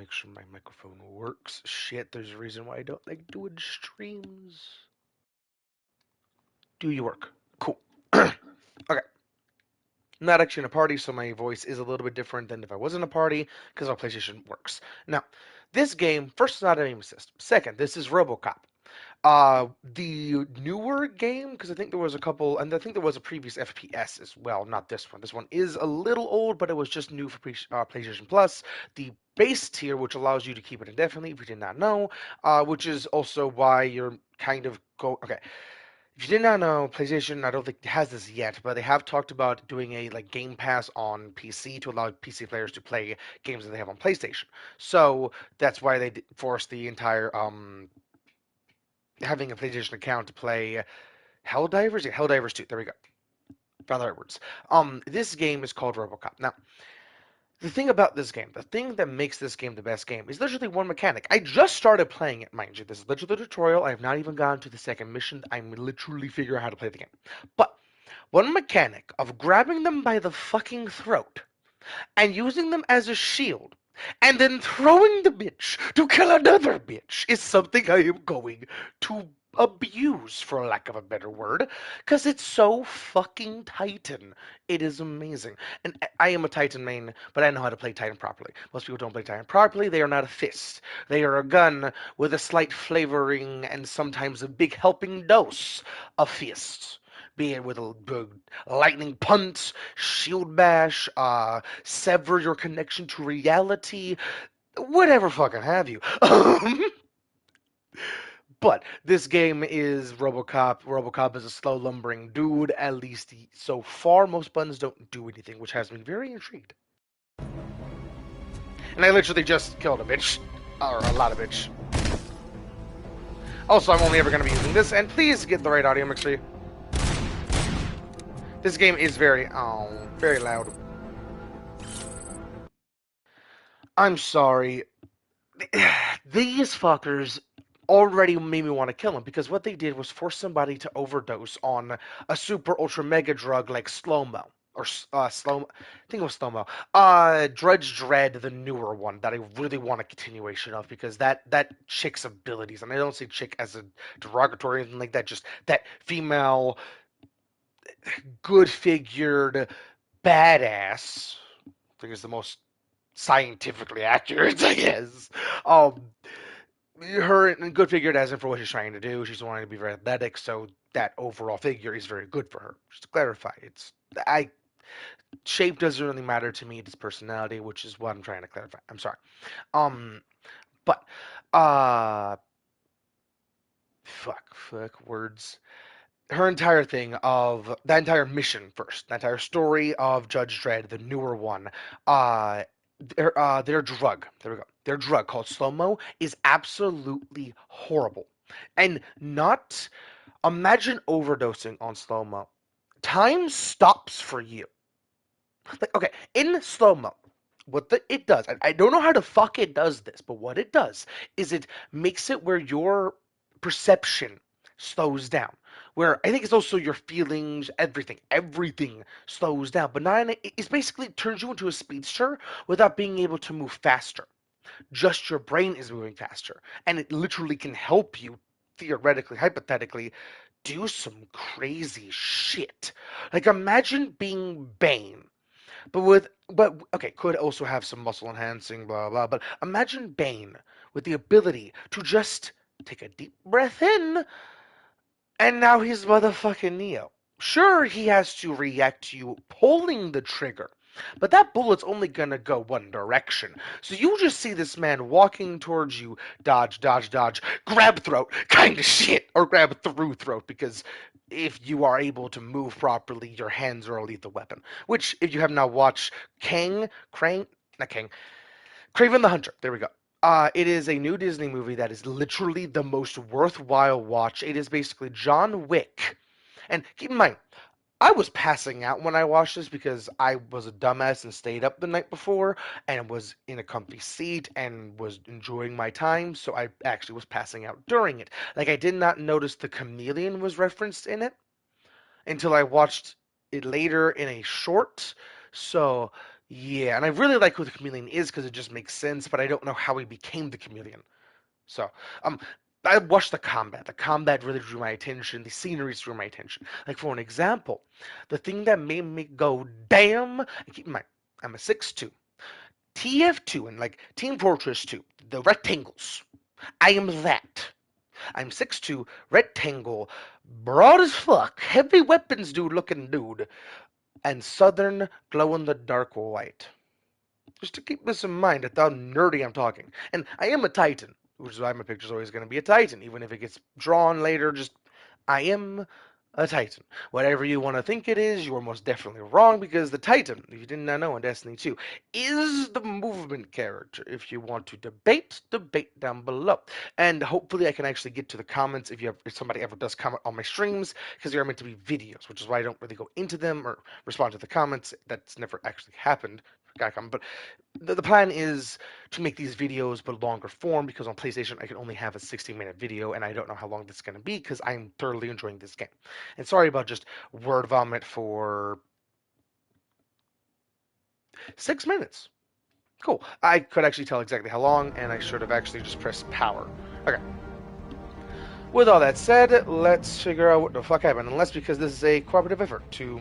make sure my microphone works. Shit, there's a reason why I don't like doing streams. Do you work? Cool. Okay. I'm not actually in a party, so my voice is a little bit different than if I was in a party, because our PlayStation works. Now, this game, first, it's not an aim assist. Second, this is RoboCop. The newer game, because I think there was a couple, and I think there was a previous FPS as well, not this one. This one is a little old, but it was just new for PlayStation Plus. The base tier, which allows you to keep it indefinitely, if you did not know, which is also why you're kind of okay. If you did not know, PlayStation, I don't think has this yet, but they have talked about doing a like Game Pass on PC to allow PC players to play games that they have on PlayStation. So that's why they forced the entire having a PlayStation account to play Helldivers? Yeah, Helldivers 2. There we go. Found the right words. This game is called RoboCop. Now, the thing about this game, the thing that makes this game the best game is literally one mechanic. I just started playing it, mind you. This is literally the tutorial. I have not even gotten to the second mission. I'm literally figuring out how to play the game. But one mechanic of grabbing them by the fucking throat and using them as a shield and then throwing the bitch to kill another bitch is something I am going to abuse, for lack of a better word, because it's so fucking Titan. It is amazing. And I am a Titan main, but I know how to play Titan properly. Most people don't play Titan properly. They are not a fist. They are a gun with a slight flavoring and sometimes a big helping dose of fist, be it with a lightning punch, shield bash, sever your connection to reality, whatever fucking have you. But this game is RoboCop. RoboCop is a slow lumbering dude, at least so far. Most buttons don't do anything, which has me very intrigued. And I literally just killed a bitch. Or a lot of bitch. Also, I'm only ever going to be using this, and please get the right audio mix for you. This game is very loud. I'm sorry. These fuckers already made me want to kill him because what they did was force somebody to overdose on a super ultra mega drug like slow mo or slow. I think it was slow mo. Drudge Dread, the newer one that I really want a continuation of because that chick's abilities, and I don't say chick as a derogatory or anything like that, just that female, good figured badass. I think is the most scientifically accurate, I guess. Um, her good figured as in for what she's trying to do. She's wanting to be very athletic, so that overall figure is very good for her. Just to clarify, it's I shape doesn't really matter to me. It's personality, which is what I'm trying to clarify. I'm sorry. Um, but uh, fuck words. Her entire thing of that entire mission first, that entire story of Judge Dredd, the newer one, uh, their drug, there we go, their drug called slow mo is absolutely horrible, and not imagine overdosing on slow mo. Time stops for you. Like okay, in slow mo, it does, I don't know how the fuck it does this, but what it does is it makes it where your perception slows down. Where I think it's also your feelings, everything slows down. But not in it's basically turns you into a speedster without being able to move faster. Just your brain is moving faster, and it literally can help you theoretically, hypothetically, do some crazy shit. Like imagine being Bane but okay, could also have some muscle enhancing, blah blah. But imagine Bane with the ability to just take a deep breath in, and now he's motherfucking Neo. Sure, he has to react to you pulling the trigger, but that bullet's only gonna go one direction. So you just see this man walking towards you, dodge, dodge, dodge, grab throat, kind of shit, or grab through throat, because if you are able to move properly, your hands are a lethal weapon. Which, if you have not watched not Kang, Craven the Hunter, there we go. It is a new Disney movie that is literally the most worthwhile watch. It is basically John Wick. And keep in mind, I was passing out when I watched this because I was a dumbass and stayed up the night before and was in a comfy seat and was enjoying my time, so I actually was passing out during it. Like, I did not notice the chameleon was referenced in it until I watched it later in a short. So Yeah, and I really like who the chameleon is because it just makes sense, but I don't know how he became the chameleon. So, um, I watched the combat. The combat really drew my attention. The scenery drew my attention. Like for an example, the thing that made me go, "Damn!" And keep in mind, I'm a 6'2". TF2 and like Team Fortress 2, the rectangles. I am that. I'm 6'2", rectangle, broad as fuck, heavy weapons dude looking dude, and southern glow in the dark white. Just to keep this in mind at how nerdy I'm talking. And I am a Titan, which is why my picture's always going to be a Titan, even if it gets drawn later. Just I am a Titan. Whatever you want to think it is, you are most definitely wrong because the Titan, if you did not know in Destiny 2, is the movement character. If you want to debate, debate down below. And hopefully I can actually get to the comments if somebody ever does comment on my streams because they are meant to be videos, which is why I don't really go into them or respond to the comments. That's never actually happened. But the plan is to make these videos but longer form because on PlayStation I can only have a 60-minute video and I don't know how long this is going to be because I'm thoroughly enjoying this game. And sorry about just word vomit for 6 minutes. Cool. I could actually tell exactly how long and I should have actually just pressed power. Okay. With all that said, let's figure out what the fuck happened. Unless because this is a cooperative effort to.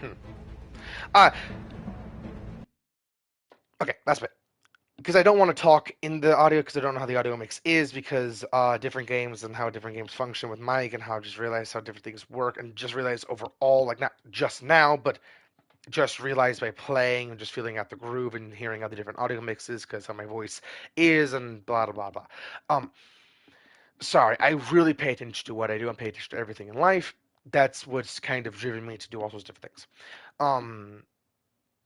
Hmm. Uh, okay, that's it. Because I don't want to talk in the audio because I don't know how the audio mix is because different games and how different games function with mic and how I just realized how different things work and just realized overall, like not just now, but just realized by playing and just feeling out the groove and hearing how the different audio mixes because how my voice is and blah blah blah blah. Um, Sorry, I really pay attention to what I do and pay attention to everything in life. That's what's kind of driven me to do all those different things. Um,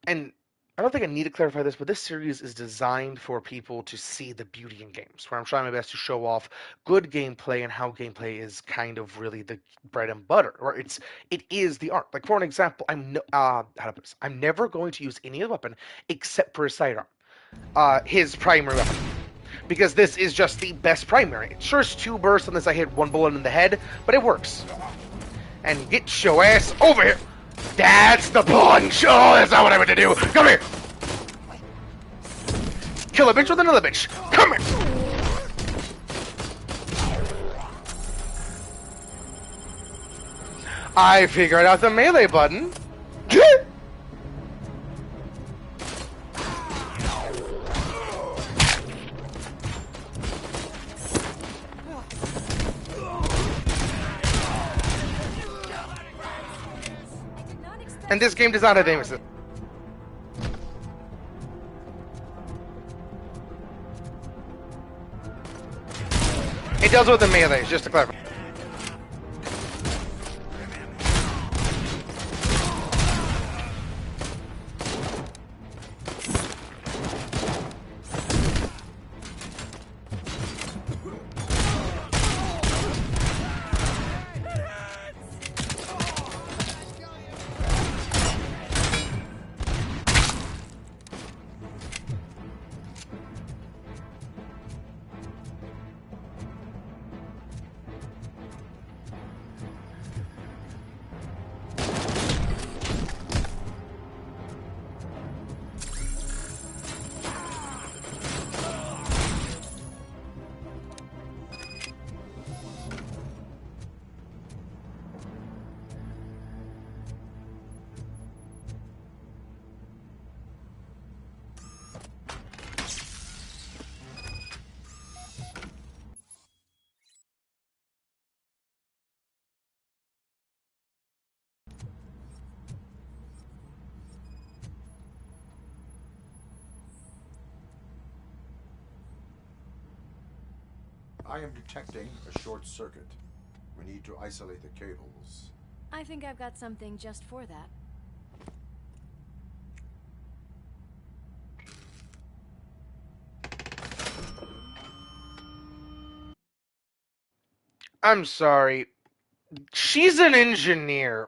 and I don't think I need to clarify this, but this series is designed for people to see the beauty in games, where I'm trying my best to show off good gameplay and how gameplay is kind of really the bread and butter, or it is the art. Like for an example, how to put this? I'm never going to use any other weapon except for his sidearm, his primary weapon, because this is just the best primary. Sure, it's two bursts unless I hit one bullet in the head, but it works. And get your ass over here. That's the punch! Oh, that's not what I meant to do! Come here! Kill a bitch with another bitch! Come here! I figured out the melee button. And this game does not have aim assist. It deals with the melee, just to clarify. I am detecting a short circuit. We need to isolate the cables. I think I've got something just for that. I'm sorry. She's an engineer.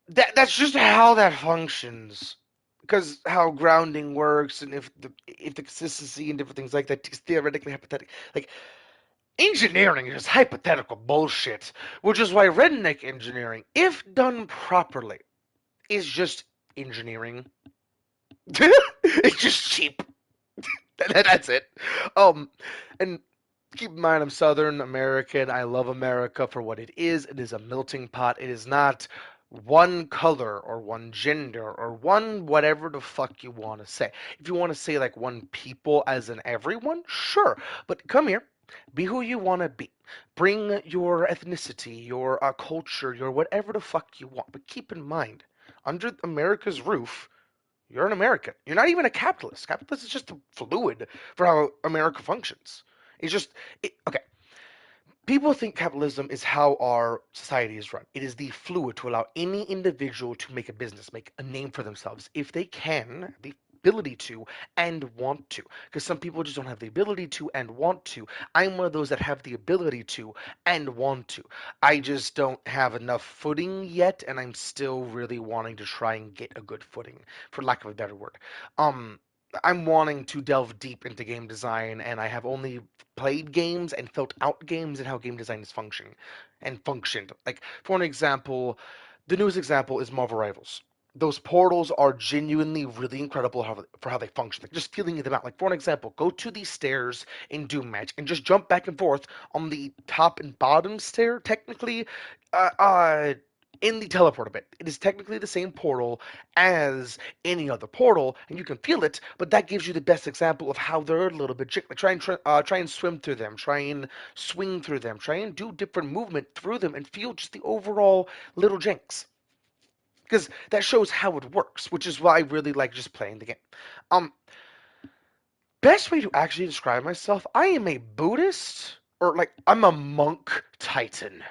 That's just how that functions. Because how grounding works and if the consistency and different things like that is theoretically hypothetical. Like engineering is just hypothetical bullshit, which is why redneck engineering, if done properly, is just engineering. It's just cheap. That's it. Um, and keep in mind, I'm Southern American. I love America for what it is. It is a melting pot. It is not one color or one gender or one whatever the fuck you want to say. If you want to say like one people as in everyone, sure. But come here, be who you want to be. Bring your ethnicity, your culture, your whatever the fuck you want. But keep in mind, under America's roof, you're an American. You're not even a capitalist. Capitalist is just a fluid for how America functions. It's just okay. People think capitalism is how our society is run. It is the fluid to allow any individual to make a business, make a name for themselves, if they can, the ability to, and want to. Because some people just don't have the ability to and want to. I'm one of those that have the ability to and want to. I just don't have enough footing yet, and I'm still really wanting to try and get a good footing, for lack of a better word. Um, I'm wanting to delve deep into game design, and I have only played games and felt out games and how game design is functioning and functioned. Like for an example, the newest example is Marvel Rivals. Those portals are genuinely really incredible for how they function. Like just feeling them out. Like for an example, go to these stairs in Doom Match and just jump back and forth on the top and bottom stair. Technically, uh, uh, in the teleport bit, it is technically the same portal as any other portal, and you can feel it. But that gives you the best example of how they're a little bit jiggly. Like try and swim through them, try and swing through them, try and do different movement through them, and feel just the overall little jinx. Because that shows how it works, which is why I really like just playing the game. Um, Best way to actually describe myself, I am a Buddhist, or like I'm a monk titan. I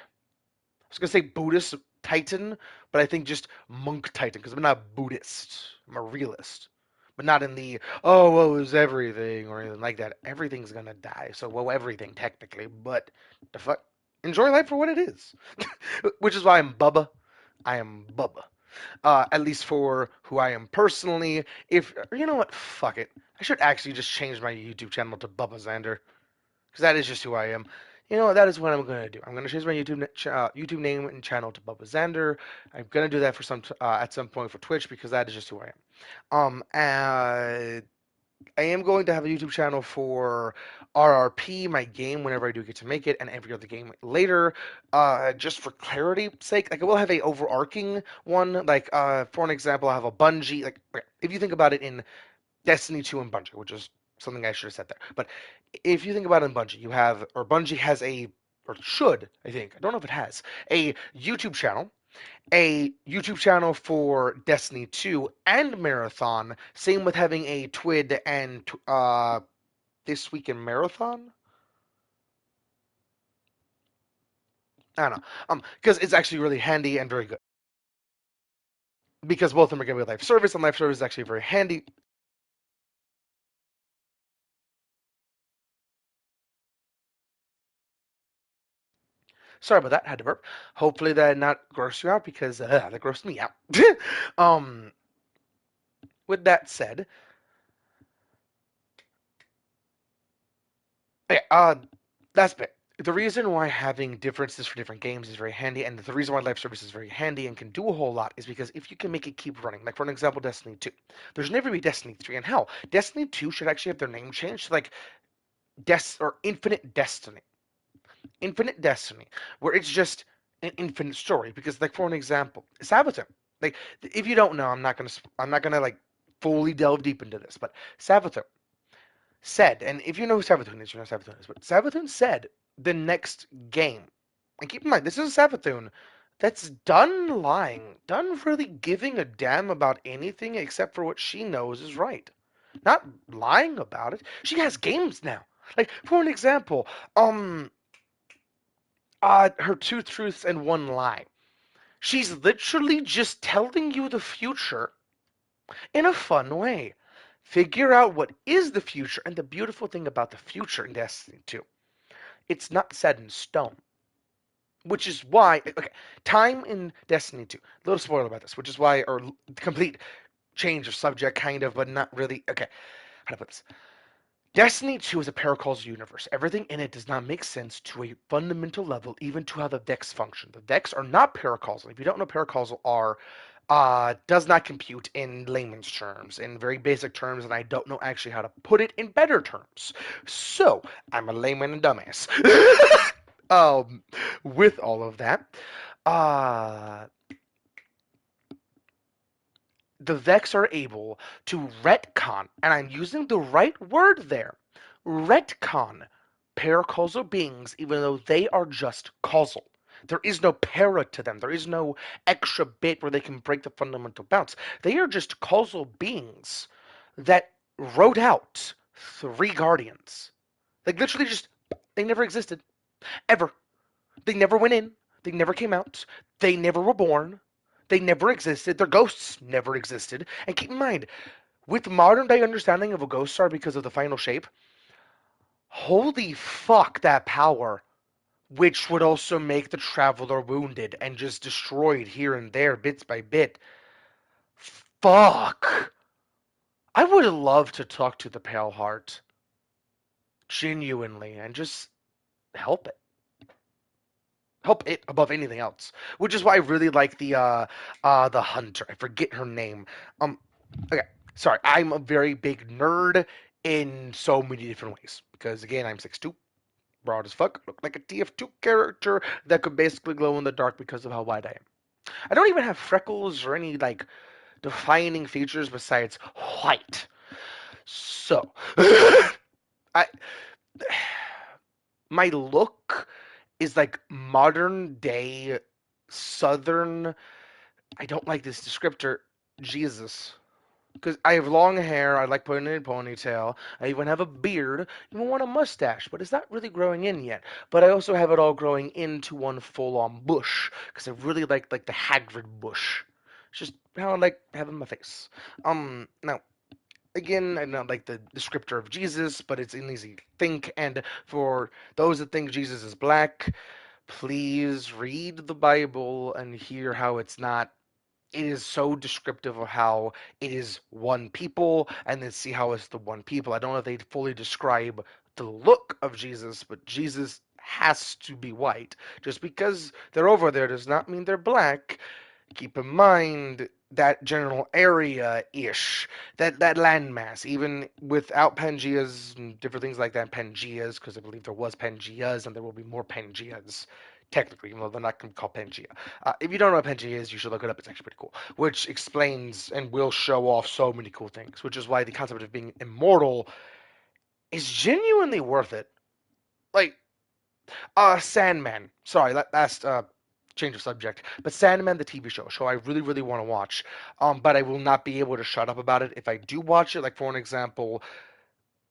was gonna say Buddhist titan, but I think just monk titan because I'm not Buddhist. I'm a realist, but not in the oh woe is everything or anything like that. Everything's gonna die, so woe everything technically, but the fuck, enjoy life for what it is. Which is why I'm Bubba. I am Bubba. At least for who I am personally. If you know what, fuck it. I should actually just change my YouTube channel to Bubba Xander because that is just who I am. You know what? That is what I'm going to do. I'm going to change my YouTube name and channel to Bubba Xander. I'm going to do that for at some point for Twitch because that is just who I am. I am going to have a YouTube channel for RRP, my game, whenever I do get to make it, and every other game later. Just for clarity's sake, like I will have a overarching one. Like for an example, I have a Bungie. Like okay, if you think about it in Destiny 2 and Bungie, which is something I should have said there. But if you think about it in Bungie, you have, or Bungie has a, or should, I think, I don't know if it has, a YouTube channel for Destiny 2 and Marathon. Same with having a Twid and This Week in Marathon. I don't know. Because it's actually really handy and very good. Because both of them are going to be live service, and live service is actually very handy. Sorry about that. Had to burp. Hopefully that did not gross you out because that grossed me out. um, with that said, okay, that's it. The reason why having differences for different games is very handy, and the reason why live service is very handy and can do a whole lot is because if you can make it keep running, like for an example, Destiny 2. There's never be Destiny 3, and hell, Destiny 2 should actually have their name changed to like or Infinite Destiny. Infinite Destiny, where it's just an infinite story. Because like for an example, Sabaton. Like if you don't know, I'm not gonna like fully delve deep into this, but Sabaton said, and if you know who Savathun is, you know who Savathun is, but Savathun said the next game, and keep in mind, this is a Savathun that's done lying, done really giving a damn about anything except for what she knows is right. Not lying about it. She has games now. Like, for an example, her two truths and one lie. She's literally just telling you the future in a fun way. Figure out what is the future, and the beautiful thing about the future in Destiny 2, it's not set in stone. Which is why, okay, time in Destiny 2, little spoiler about this, which is why, or complete change of subject, kind of, but not really. Okay, how to put this? Destiny 2 is a paracausal universe. Everything in it does not make sense to a fundamental level, even to how the decks function. The decks are not paracausal. If you don't know, paracausal are does not compute in layman's terms, in very basic terms, and I don't know actually how to put it in better terms. So, I'm a layman and dumbass. um, with all of that, uh, the Vex are able to retcon, and I'm using the right word there, retcon paracausal beings, even though they are just causal. There is no para to them. There is no extra bit where they can break the fundamental bounds. They are just causal beings that wrote out three guardians. Like literally just they never existed. Ever. They never went in. They never came out. They never were born. They never existed. Their ghosts never existed. And keep in mind, with modern day understanding of a ghost star because of the final shape, holy fuck that power, which would also make the traveler wounded and just destroyed here and there, bits by bit. Fuck. I would love to talk to the Pale Heart genuinely and just help it. Help it above anything else. Which is why I really like the hunter. I forget her name. Um okay, sorry. I'm a very big nerd in so many different ways. Because again, I'm 6'2", broad as fuck, look like a TF2 character that could basically glow in the dark because of how wide I am. I don't even have freckles or any like defining features besides white. So, I my look is like modern day southern. I don't like this descriptor. Jesus. Because I have long hair, I like putting it in a ponytail. I even have a beard, even want a mustache, but it's not really growing in yet. But I also have it all growing into one full-on bush, because I really like the Hagrid bush. It's just how I like having my face. Now again, I don't like the descriptor of Jesus, but it's an easy think. And for those that think Jesus is black, please read the Bible and hear how it's not. It is so descriptive of how it is one people, and then see how it's the one people. I don't know if they fully describe the look of Jesus, but Jesus has to be white. Just because they're over there does not mean they're black. Keep in mind that general area ish, that landmass, even without Pangeas and different things like that, Pangeas, because I believe there was Pangeas and there will be more Pangeas. Technically, even though they're not going to call Pangea. If you don't know what Pangea is, you should look it up. It's actually pretty cool, which explains and will show off so many cool things. Which is why the concept of being immortal is genuinely worth it. Like, Sandman. Sorry, last change of subject. But Sandman, the TV show I really, really want to watch. But I will not be able to shut up about it if I do watch it. Like for an example,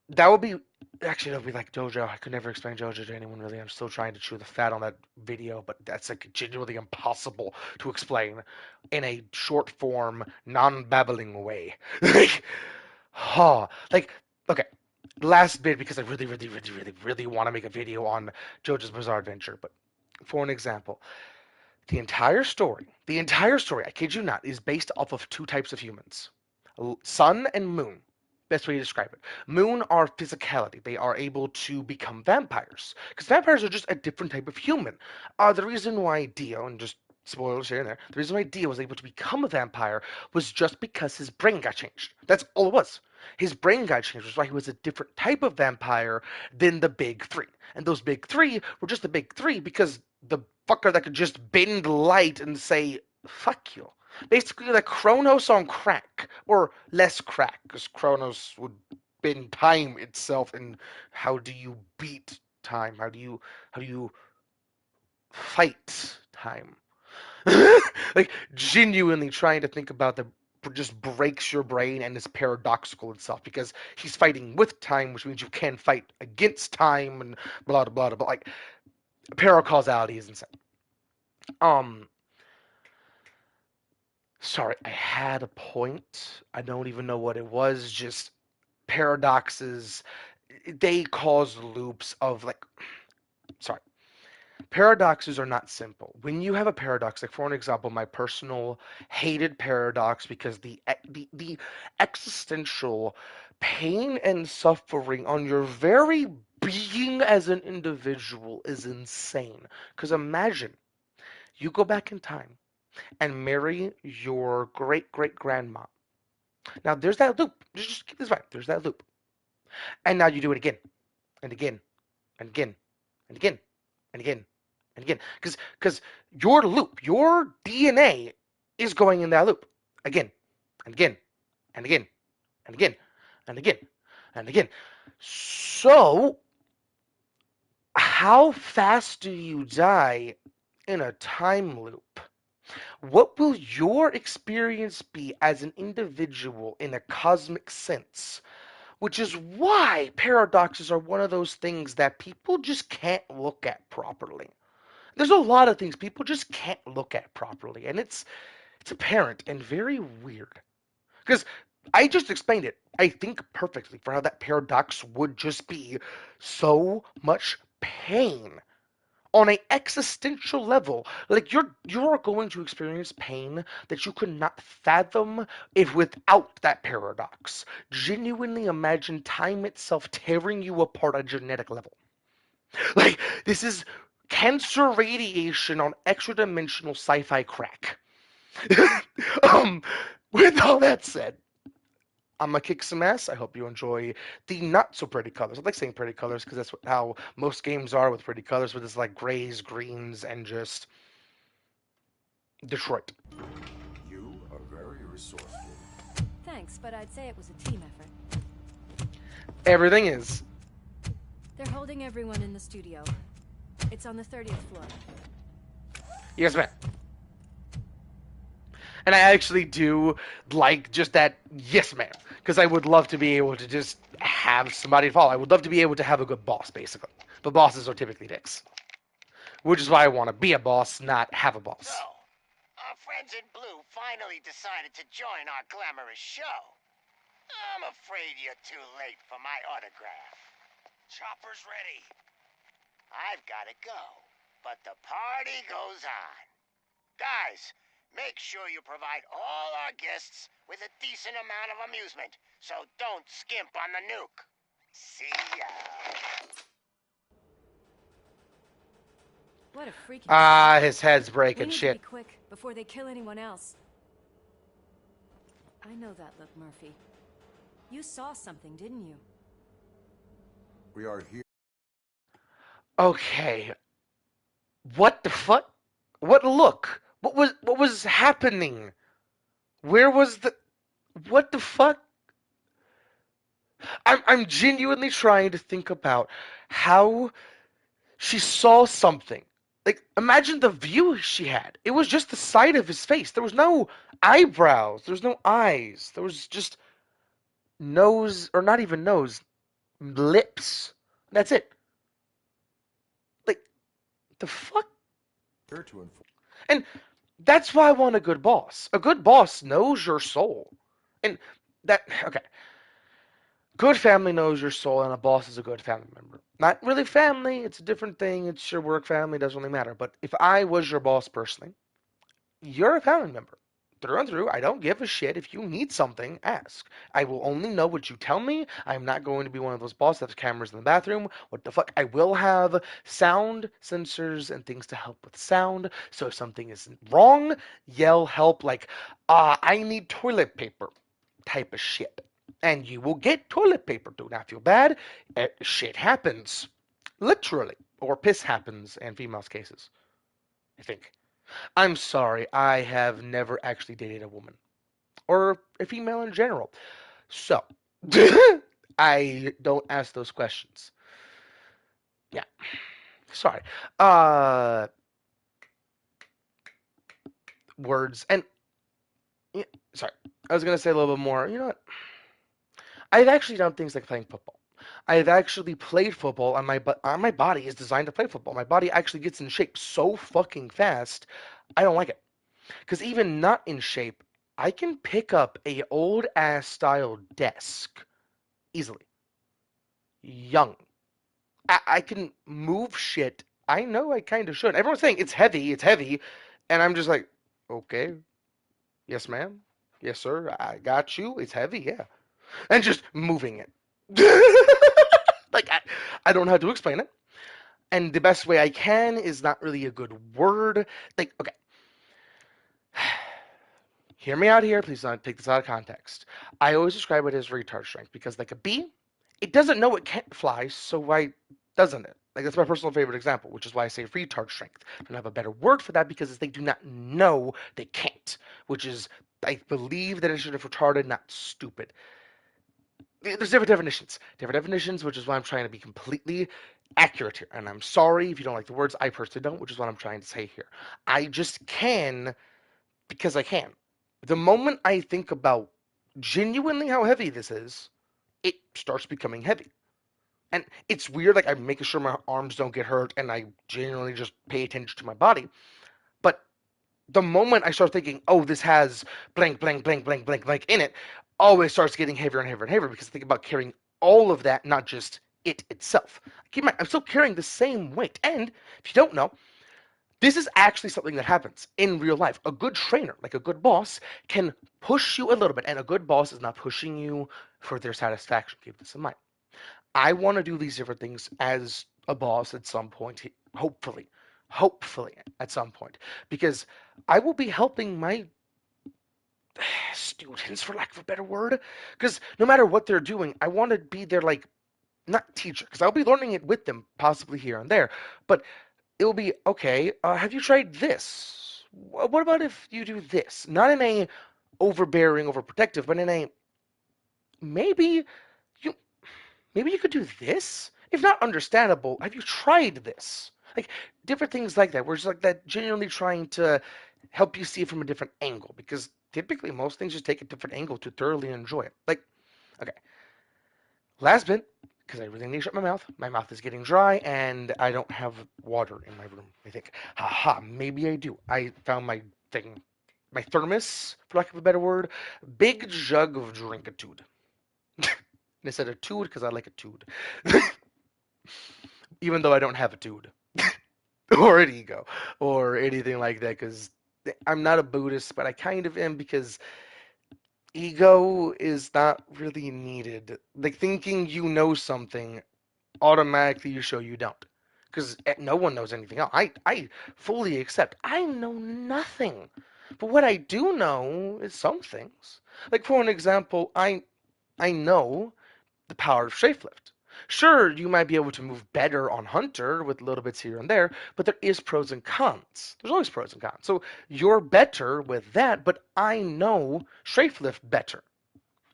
that would be actually that would be like JoJo. I could never explain JoJo to anyone really. I'm still trying to chew the fat on that video, but that's like genuinely impossible to explain in a short form, non-babbling way. Like, like okay. Last bit because I really, really, really, really, really want to make a video on JoJo's Bizarre Adventure. But for an example, the entire story, I kid you not, is based off of two types of humans: sun and moon. Best way to describe it. Moon are physicality. They are able to become vampires. Because vampires are just a different type of human. The reason why Dio, and just spoilers here and there, the reason why Dio was able to become a vampire was just because his brain got changed. That's all it was. His brain got changed, which is why he was a different type of vampire than the big three. And those big three were just the big three because the fucker that could just bend light and say, fuck you. Basically, like Kronos on crack, or less crack, because Kronos would bend time itself. And how do you beat time? How do you fight time? Like genuinely trying to think about the just breaks your brain and is paradoxical itself because he's fighting with time, which means you can fight against time and blah blah blah. But like paracausality is insane. Um, sorry, I had a point. I don't even know what it was. Just paradoxes. They cause loops of like. Sorry. Paradoxes are not simple. When you have a paradox, like for an example, my personal hated paradox because the existential pain and suffering on your very being as an individual is insane. Because imagine you go back in time. and marry your great great grandma. Now there's that loop. Just keep this right. There's that loop. And now you do it again and again and again and again and again and again. Because your loop, your DNA is going in that loop again and again and again and again and again and again. So how fast do you die in a time loop? What will your experience be as an individual in a cosmic sense? Which is why paradoxes are one of those things that people just can't look at properly. There's a lot of things people just can't look at properly, and it's apparent and very weird. Because I just explained it, I think perfectly for how that paradox would just be so much pain on a existential level. Like you're going to experience pain that you could not fathom if without that paradox. Genuinely imagine time itself tearing you apart at a genetic level. Like this is cancer radiation on extra dimensional sci-fi crack. um with all that said, I'm gonna kick some ass. I hope you enjoy the not so pretty colors. I like saying pretty colors because that's how most games are with pretty colors, with this like grays, greens, and just Detroit. You are very resourceful. Thanks, but I'd say it was a team effort. Everything is. They're holding everyone in the studio. It's on the 30th floor. Yes, man. And I actually do like just that yes, ma'am. Because I would love to be able to just have somebody follow. I would love to be able to have a good boss, basically. But bosses are typically dicks. Which is why I want to be a boss, not have a boss. So, our friends in blue finally decided to join our glamorous show. I'm afraid you're too late for my autograph. Chopper's ready. I've got to go, but the party goes on. Guys, make sure you provide all our guests with a decent amount of amusement, so don't skimp on the nuke. See ya. What a freaking Ah, scene. his head's We breaking. need to Shit. be quick before they kill anyone else. I know that look, Murphy. You saw something, didn't you? We are here. Okay. What the fuck? What look? What was happening? Where was the what the fuck? I'm genuinely trying to think about how she saw something. Like imagine the view she had. It was just the side of his face. There was no eyebrows. There was no eyes. There was just nose, or not even nose, lips. That's it. Like the fuck? Here to inform. And that's why I want a good boss. A good boss knows your soul. And that, okay. Good family knows your soul, and a boss is a good family member. Not really family, it's a different thing. It's your work family, doesn't really matter. But if I was your boss personally, you're a family member. Through and through, I don't give a shit. If you need something, ask. I will only know what you tell me. I'm not going to be one of those bosses that has cameras in the bathroom. What the fuck? I will have sound sensors and things to help with sound. So if something is wrong, yell help like, I need toilet paper type of shit. And you will get toilet paper. Do not feel bad. Shit happens. Literally. Or piss happens in females' cases, I think. I'm sorry, I have never actually dated a woman or a female in general. So, I don't ask those questions. Yeah, sorry. Uh, Words and yeah, sorry. I was gonna say a little bit more. You know what? I've actually done things like playing football. I've actually played football, and my body is designed to play football. My body actually gets in shape so fucking fast. I don't like it. Because even not in shape, I can pick up a old ass style desk easily. Young. I can move shit. I know I kind of should. Everyone's saying it's heavy. And I'm just like, okay, yes, ma'am. Yes, sir. I got you. It's heavy, yeah. And just moving it. like, I don't know how to explain it. And the best way I can is not really a good word. Like, okay, Hear me out here, please don't take this out of context. I always describe it as retard strength because, like a bee, it doesn't know it can't fly, so why doesn't it? Like, that's my personal favorite example, which is why I say retard strength. I don't have a better word for that because they do not know they can't, which is, I believe that it should have retarded, not stupid. There's different definitions, which is why I'm trying to be completely accurate here. And I'm sorry if you don't like the words. I personally don't, which is what I'm trying to say here. I just can because I can. The moment I think about genuinely how heavy this is, it starts becoming heavy. And it's weird, like I'm making sure my arms don't get hurt and I genuinely just pay attention to my body. But the moment I start thinking, oh, this has blank, blank, blank, blank, blank, blank in it, oh, it starts getting heavier and heavier and heavier because I think about carrying all of that, not just it itself. Keep in mind, I'm still carrying the same weight. And if you don't know, this is actually something that happens in real life. A good trainer, like a good boss, can push you a little bit, and a good boss is not pushing you for their satisfaction. Keep this in mind. I want to do these different things as a boss at some point, hopefully. Hopefully, at some point. Because I will be helping my students, for lack of a better word. Because no matter what they're doing, I want to be their, like, not teacher, because I'll be learning it with them, possibly here and there. But it will be okay. Have you tried this? What about if you do this? Not in a overbearing, overprotective, but in a maybe you maybe you could do this. If not understandable, have you tried this? Like different things like that. We're just like that, genuinely trying to help you see it from a different angle because typically most things just take a different angle to thoroughly enjoy it. Like, okay, last bit, because I really need to shut my mouth. My mouth is getting dry, and I don't have water in my room. I think, haha, maybe I do. I found my thing, my thermos, for lack of a better word, big jug of drinkitude. Instead of tude, because I like a tude, even though I don't have a tude or an ego or anything like that. Because I'm not a Buddhist, but I kind of am because ego is not really needed. Like thinking you know something automatically you show you don't. Because no one knows anything else. I fully accept. I know nothing. But what I do know is some things. Like for an example, I know the power of Shapelift. Sure, you might be able to move better on Hunter with little bits here and there, but there is pros and cons. There's always pros and cons. So you're better with that, but I know Shapelift better.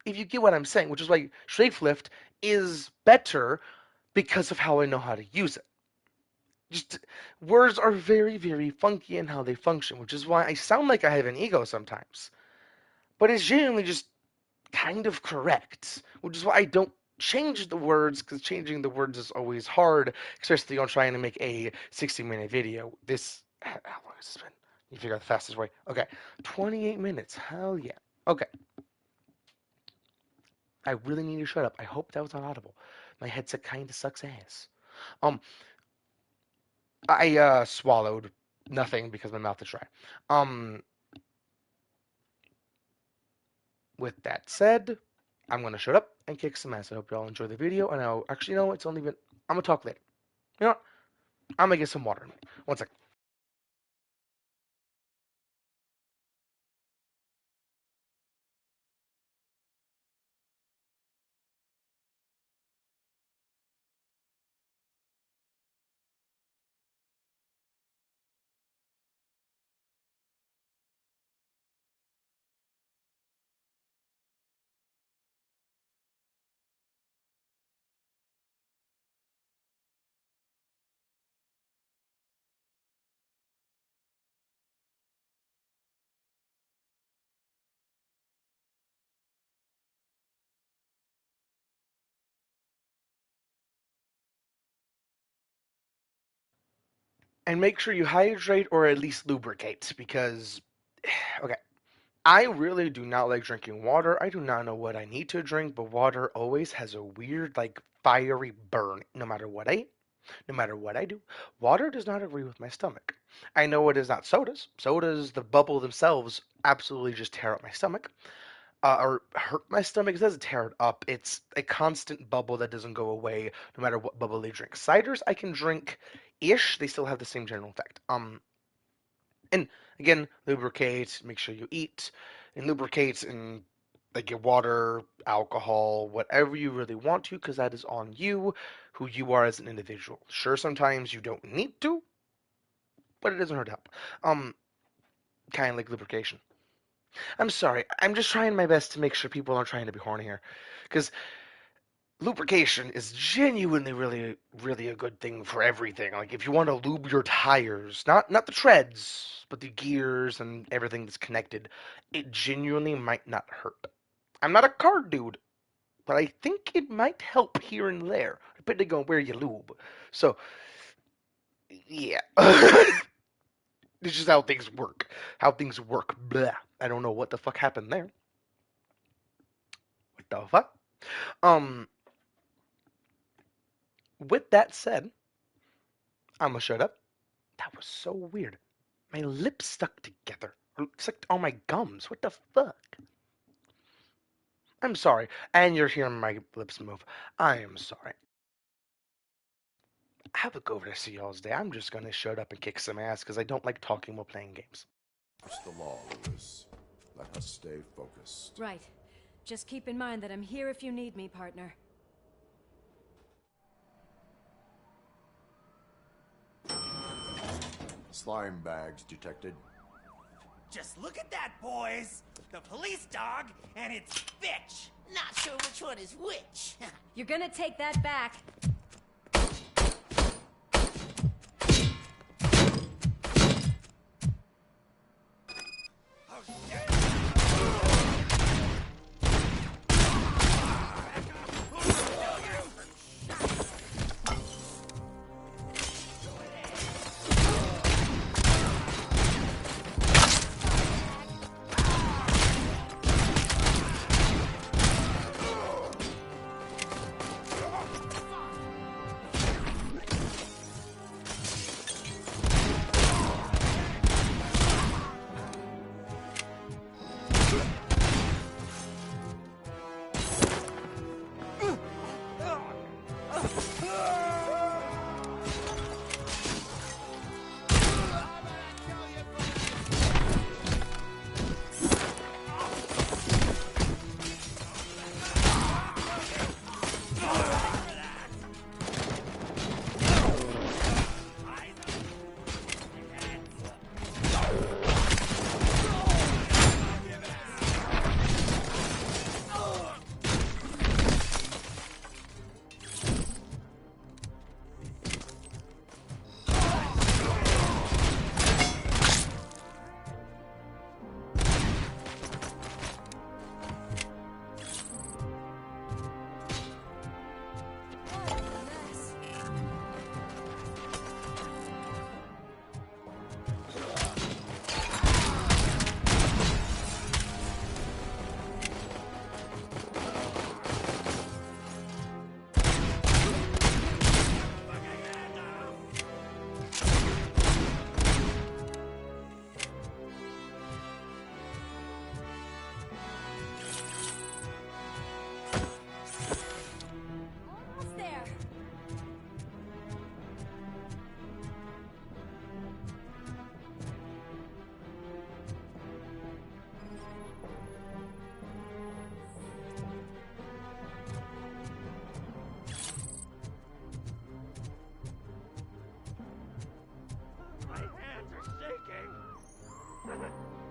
If you get what I'm saying, which is why Shapelift is better because of how I know how to use it. Just words are very, very funky in how they function, which is why I sound like I have an ego sometimes. But it's genuinely just kind of correct, which is why I don't change the words, because changing the words is always hard, especially on trying to make a 60-minute video. How long has this been? You figure out the fastest way. Okay, 28 minutes. Hell yeah. Okay, I really need to shut up. I hope that was not audible. My headset kind of sucks ass. Um, I swallowed nothing because my mouth is dry. Um, with that said, I'm gonna shut up and kick some ass. I hope y'all enjoy the video, and I'll actually it's only been. I'm gonna talk later. You know what? I'm gonna get some water in me. One second. And make sure you hydrate or at least lubricate because, okay, I really do not like drinking water. I do not know what I need to drink, but water always has a weird, like, fiery burn no matter what I eat. No matter what I do, water does not agree with my stomach. I know it is not sodas. Sodas, the bubble themselves, absolutely just tear up my stomach. Or hurt my stomach. It doesn't tear it up. It's a constant bubble that doesn't go away no matter what bubble they drink. Ciders I can drink ish. They still have the same general effect. And again, lubricate, make sure you eat, and lubricate and like your water, alcohol, whatever you really want to, because that is on you, who you are as an individual. Sure, sometimes you don't need to, but it doesn't hurt to help. Um, kind of like lubrication. I'm sorry, I'm just trying my best to make sure people aren't trying to be horny here, because lubrication is genuinely really a good thing for everything. Like if you want to lube your tires, not the treads, but the gears and everything that's connected, it genuinely might not hurt. I'm not a car dude, but I think it might help here and there, depending on where you lube. So yeah. It's just how things work. How things work. Blah. I don't know what the fuck happened there. What the fuck? Um with that said, I'ma shut up. That was so weird. My lips stuck together. Or stuck on my gums. What the fuck? I'm sorry. And you're hearing my lips move. I am sorry. Have a go over to see y'all's day. I'm just gonna shut up and kick some ass because I don't like talking while playing games. It's the law, Lewis. Let us stay focused. Right. Just keep in mind that I'm here if you need me, partner. Slime bags detected. Just look at that, boys! The police dog, and it's Fitch! Not sure which one is which. You're gonna take that back.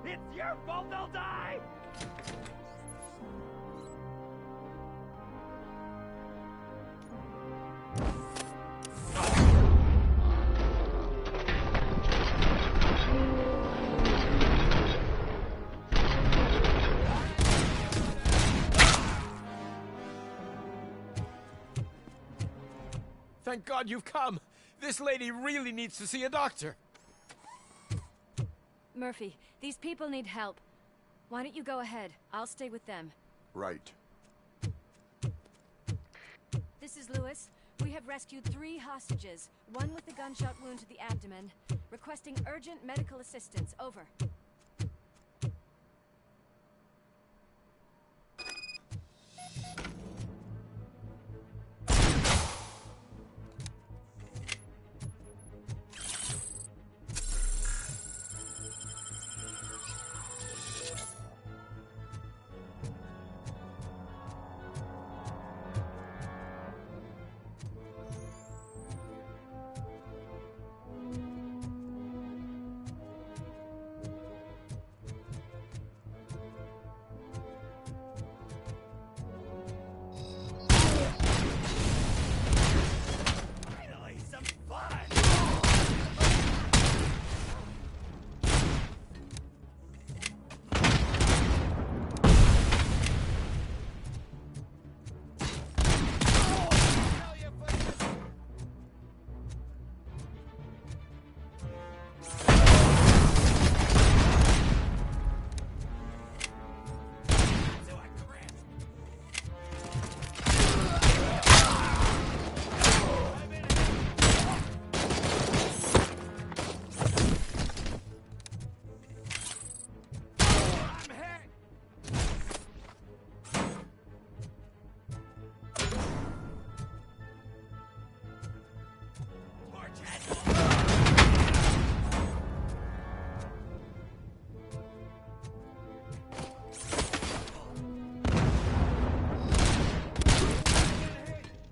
It's your fault they'll die! Thank God you've come. This lady really needs to see a doctor. Murphy, these people need help. Why don't you go ahead? I'll stay with them. Right. This is Lewis. We have rescued 3 hostages, one with a gunshot wound to the abdomen. Requesting urgent medical assistance. Over.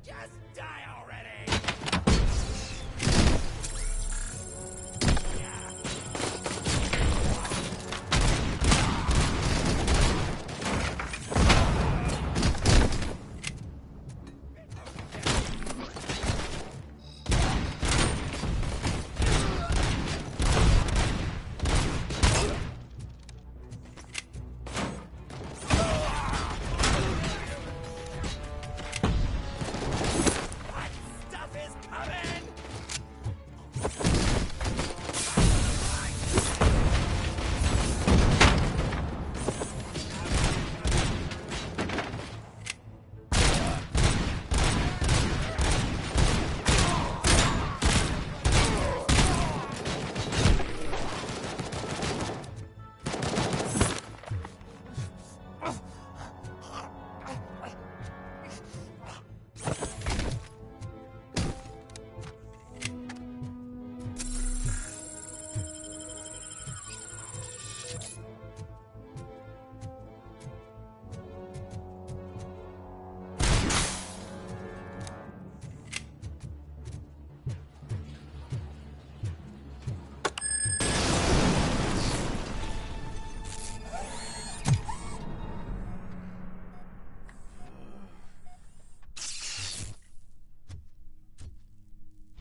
Just die already! Stuff is coming!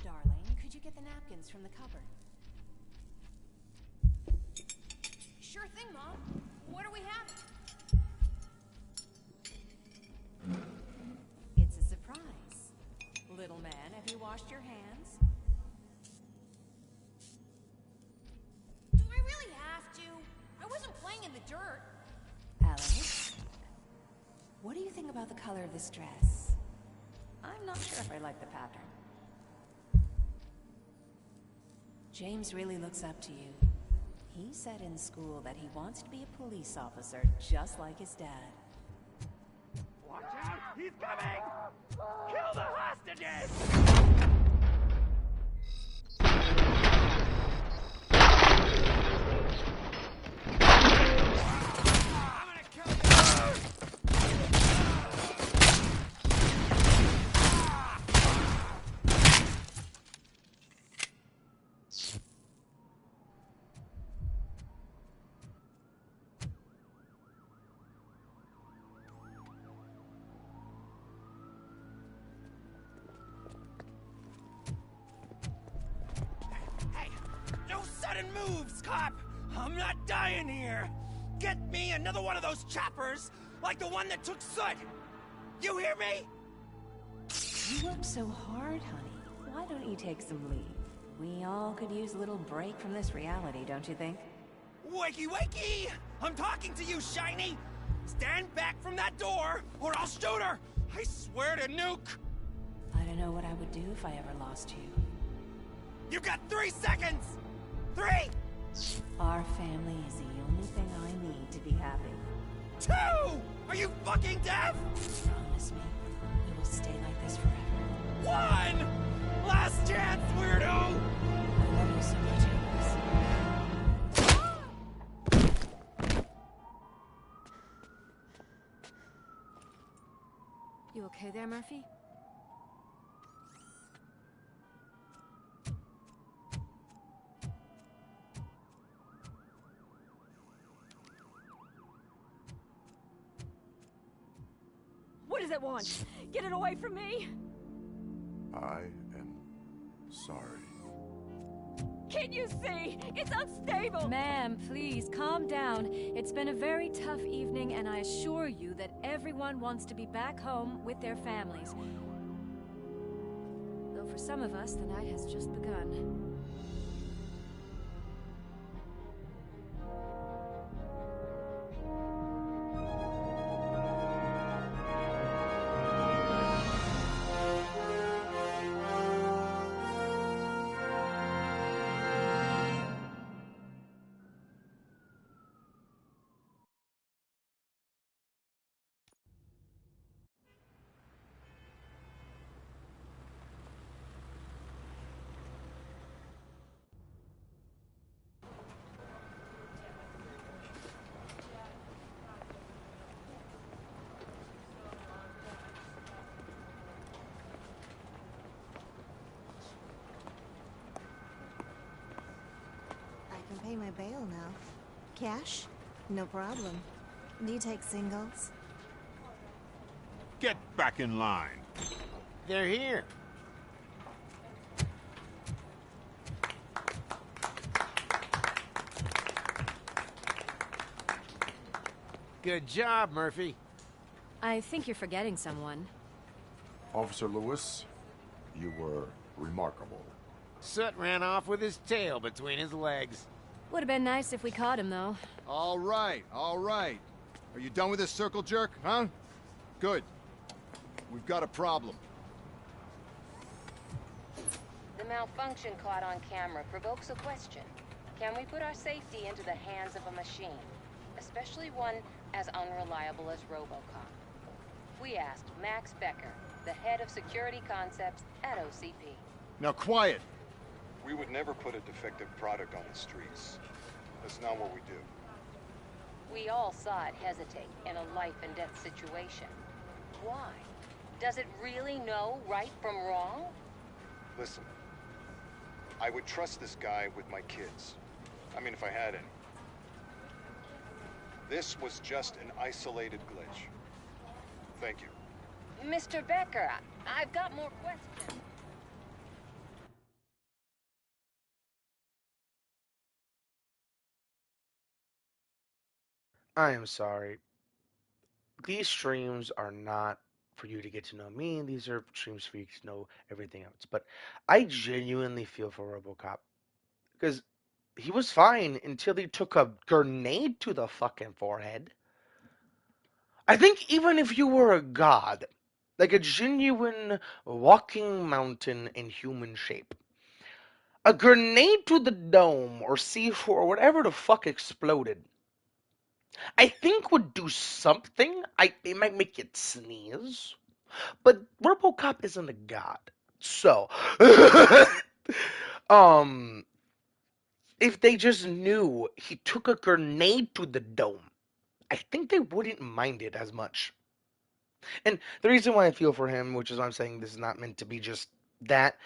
Darling, could you get the napkins from the cupboard? Sure thing, Mom. What do we have? It's a surprise. Little man, have you washed your hands? Do I really have to? I wasn't playing in the dirt. Alex, what do you think about the color of this dress? I'm not sure if I like the pattern. James really looks up to you. He said in school that he wants to be a police officer just like his dad. Watch out! He's coming! Kill the hostages! I'm gonna kill you! Hey, no sudden moves, cop! I'm not dying here! Get me another one of those choppers, like the one that took Soot! You hear me? You work so hard, honey. Why don't you take some leave? We all could use a little break from this reality, don't you think? Wakey, wakey! I'm talking to you, Shiny! Stand back from that door, or I'll shoot her! I swear to nuke! I don't know what I would do if I ever lost you. You got 3 seconds! 3! Our family is the only thing I need to be happy. 2! Are you fucking deaf? Promise me, we will stay like this forever. 1! Last chance, weirdo! I love you so much, Alex. You okay there, Murphy? What does it want? Get it away from me! I am sorry. Can't you see? It's unstable! Ma'am, please, calm down. It's been a very tough evening, and I assure you that everyone wants to be back home with their families. Though for some of us, the night has just begun. pay my bail now. Cash? No problem. Do you take singles? Get back in line. They're here. Good job, Murphy. I think you're forgetting someone. Officer Lewis, you were remarkable. Soot ran off with his tail between his legs. Would have been nice if we caught him, though. All right, all right. Are you done with this circle jerk, huh? Good. We've got a problem. The malfunction caught on camera provokes a question. Can we put our safety into the hands of a machine? Especially one as unreliable as RoboCop. We asked Max Becker, the head of security concepts at OCP. Now quiet! We would never put a defective product on the streets. That's not what we do. We all saw it hesitate in a life and death situation. Why? Does it really know right from wrong? Listen, I would trust this guy with my kids. I mean, if I had any. This was just an isolated glitch. Thank you. Mr. Becker, I've got more questions. I am sorry. These streams are not for you to get to know me. These are streams for you to know everything else. But I genuinely feel for RoboCop because he was fine until he took a grenade to the fucking forehead. I think even if you were a god, like a genuine walking mountain in human shape, a grenade to the dome or C4 or whatever the fuck exploded, I think would do something. It might make it sneeze. But RoboCop isn't a god. So, if they just knew he took a grenade to the dome, I think they wouldn't mind it as much. And the reason why I feel for him, which is why I'm saying this is not meant to be just that,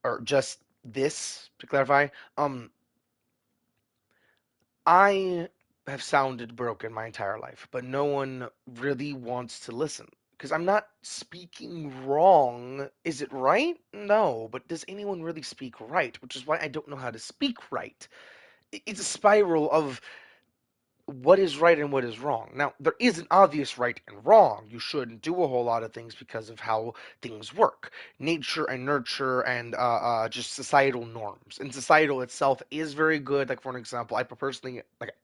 or just this, to clarify, I have sounded broken my entire life, but no one really wants to listen. Because I'm not speaking wrong. Is it right? No, but does anyone really speak right? Which is why I don't know how to speak right. It's a spiral of what is right and what is wrong. Now, there is an obvious right and wrong. You shouldn't do a whole lot of things because of how things work. Nature and nurture and just societal norms. And societal itself is very good. Like, for an example, I personally, like,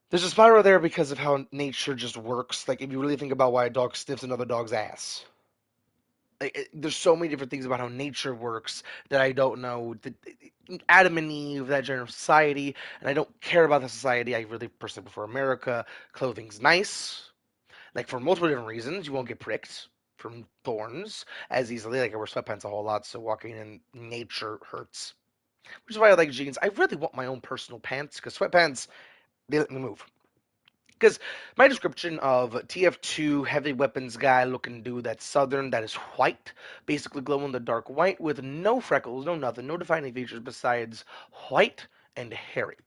there's a spiral there because of how nature just works. Like, if you really think about why a dog sniffs another dog's ass. There's so many different things about how nature works that I don't know. Adam and Eve, that general society, and I don't care about the society. I really personally prefer America. Clothing's nice, like for multiple different reasons. You won't get pricked from thorns as easily. Like I wear sweatpants a whole lot, so walking in nature hurts. Which is why I like jeans. I really want my own personal pants because sweatpants, they let me move. Because my description of TF2 heavy weapons guy looking dude that's southern, that is white, basically glow in the dark white with no freckles, no nothing, no defining features besides white and hairy.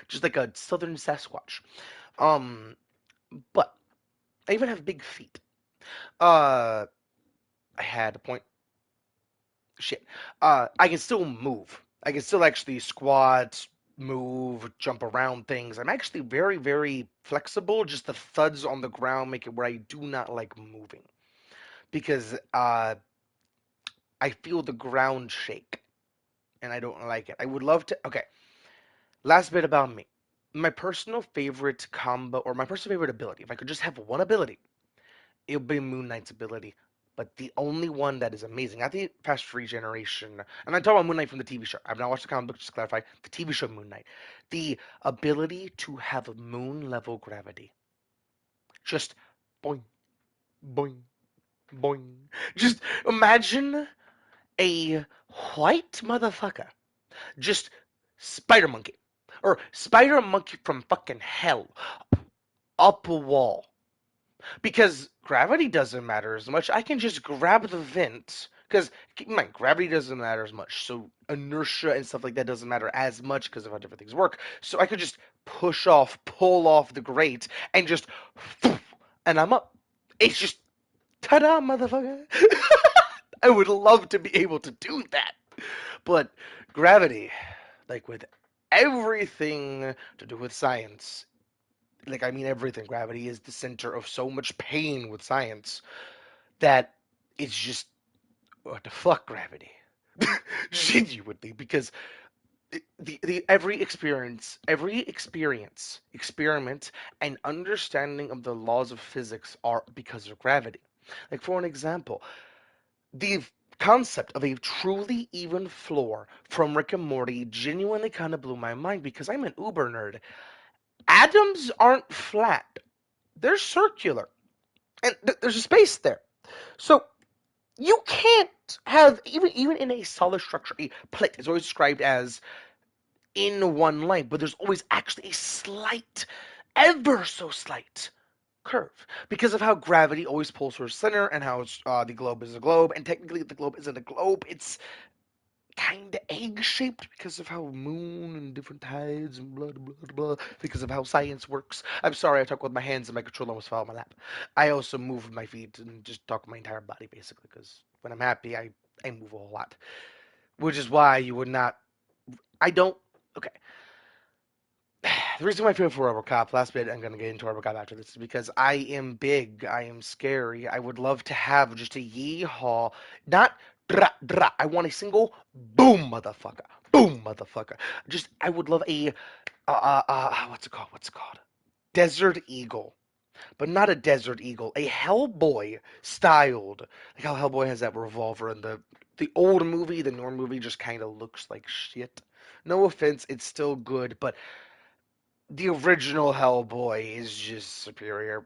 Just like a southern Sasquatch. But I even have big feet. I had a point. Shit. I can still move. I can still actually squat, move, jump around things. I'm actually very, very flexible. Just the thuds on the ground make it where I do not like moving. Because I feel the ground shake. And I don't like it. I would love to... Okay. Last bit about me. My personal favorite combo, or my personal favorite ability, if I could just have one ability, it would be Moon Knight's ability. But the only one that is amazing, not the fast regeneration, and I'm talking about Moon Knight from the TV show. I've not watched the comic book, just to clarify, the TV show Moon Knight. The ability to have moon level gravity. Just boing, boing, boing. Just imagine a white motherfucker. Just spider monkey. Or spider monkey from fucking hell. Up a wall. Because gravity doesn't matter as much. I can just grab the vent, Because keep in mind, gravity doesn't matter as much. So inertia and stuff like that doesn't matter as much because of how different things work. So I could just pull off the grate, and just, and I'm up. It's just, ta-da, motherfucker. I would love to be able to do that. But gravity, like with everything to do with science, like I mean everything, gravity is the center of so much pain with science that it's just, what the fuck, gravity? Genuinely, because the every experience, experiment, and understanding of the laws of physics are because of gravity. Like for an example, the concept of a truly even floor from Rick and Morty genuinely kind of blew my mind because I'm an uber nerd. Atoms aren't flat; they're circular, and there's a space there. So you can't have, even in a solid structure, a plate is always described as in one line, but there's always actually a slight, ever so slight curve because of how gravity always pulls for center and how the globe is a globe, and technically the globe isn't a globe, it's kind of egg shaped because of how moon and different tides and blah blah blah because of how science works. I'm sorry, I talk with my hands and my controller almost fell on my lap. I also move my feet and just talk with my entire body basically because when I'm happy, I move a whole lot, which is why you would not. I don't. Okay, the reason why I feel for RoboCop, last bit, I'm gonna get into RoboCop after this, is because I am big, I am scary. I would love to have just a yeehaw, not dra dra. I want a single boom motherfucker. Just I would love a what's it called? What's it called? Desert Eagle, but not a Desert Eagle, a Hellboy styled, like how Hellboy has that revolver in the old movie. The new movie just kind of looks like shit. No offense, it's still good, but the original Hellboy is just superior.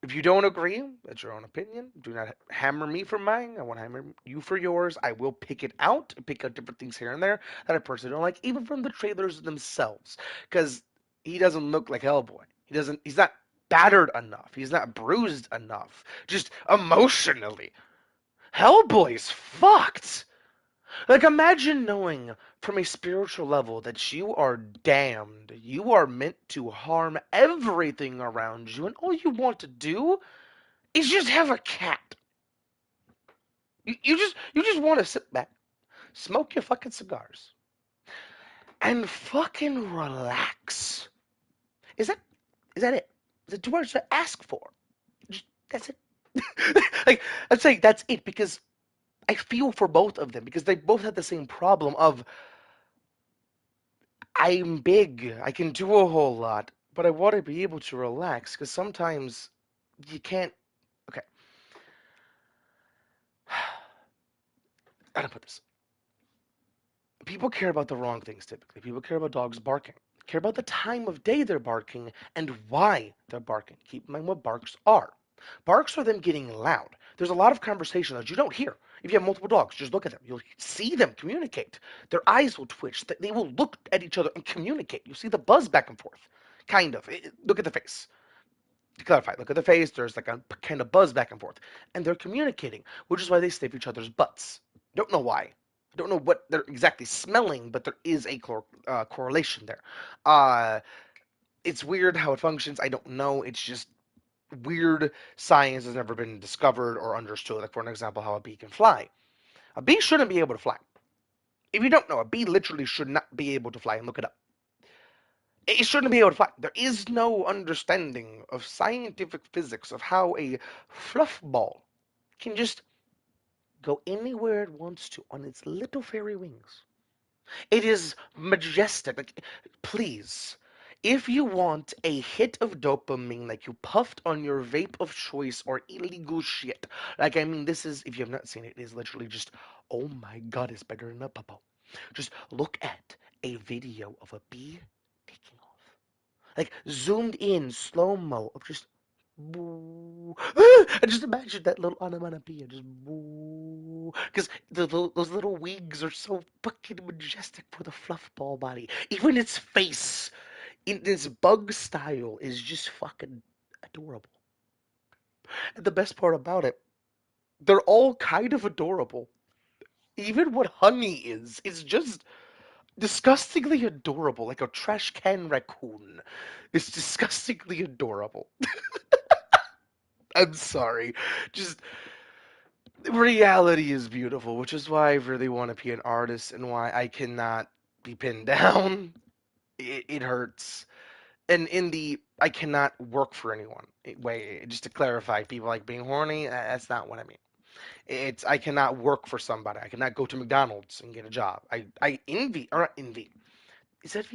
If you don't agree, that's your own opinion. Do not hammer me for mine. I won't hammer you for yours. I will pick out different things here and there that I personally don't like, even from the trailers themselves. Because he doesn't look like Hellboy. He's not battered enough. He's not bruised enough. Just emotionally. Hellboy's fucked. Like, imagine knowing from a spiritual level that you are damned. You are meant to harm everything around you, and all you want to do is just have a cat. You just want to sit back, smoke your fucking cigars, and fucking relax. Is that is that it? Is that too much to ask for? That's it. Like, I'd say that's it because I feel for both of them because they both had the same problem of, I'm big. I can do a whole lot, but I want to be able to relax because sometimes you can't. Okay, how to put this? People care about the wrong things typically. People care about dogs barking, care about the time of day they're barking and why they're barking. Keep in mind what barks are. Barks are them getting loud. There's a lot of conversation that you don't hear. If you have multiple dogs, just look at them. You'll see them communicate. Their eyes will twitch. They will look at each other and communicate. You'll see the buzz back and forth. Kind of. Look at the face. To clarify, look at the face. There's like a kind of buzz back and forth. And they're communicating, which is why they sniff each other's butts. Don't know why. Don't know what they're exactly smelling, but there is a correlation there. It's weird how it functions. I don't know. It's just weird. Science has never been discovered or understood. Like, for an example, how a bee can fly. A bee shouldn't be able to fly. If you don't know, a bee literally should not be able to fly, and look it up. It shouldn't be able to fly. There is no understanding of scientific physics of how a fluff ball can just go anywhere it wants to on its little fairy wings. It is majestic. Like, please, if you want a hit of dopamine like you puffed on your vape of choice or illegal shit, like, I mean, this is, if you have not seen it, it is literally just, oh my god, it's better than a puppo. Just look at a video of a bee taking off. Like, zoomed in, slow-mo, of just boo. And just imagine that little onomatopoeia, just boo. Because those little wings are so fucking majestic for the fluff ball body. Even its face, in this bug style, is just fucking adorable. And the best part about it, they're all kind of adorable. Even what Honey is just disgustingly adorable, like a trash can raccoon. It's disgustingly adorable. I'm sorry. Just reality is beautiful, which is why I really want to be an artist and why I cannot be pinned down. It hurts. And in the I cannot work for anyone way, just to clarify, people like being horny, that's not what I mean. It's I cannot work for somebody. I cannot go to McDonald's and get a job. I envy, or not envy. Is that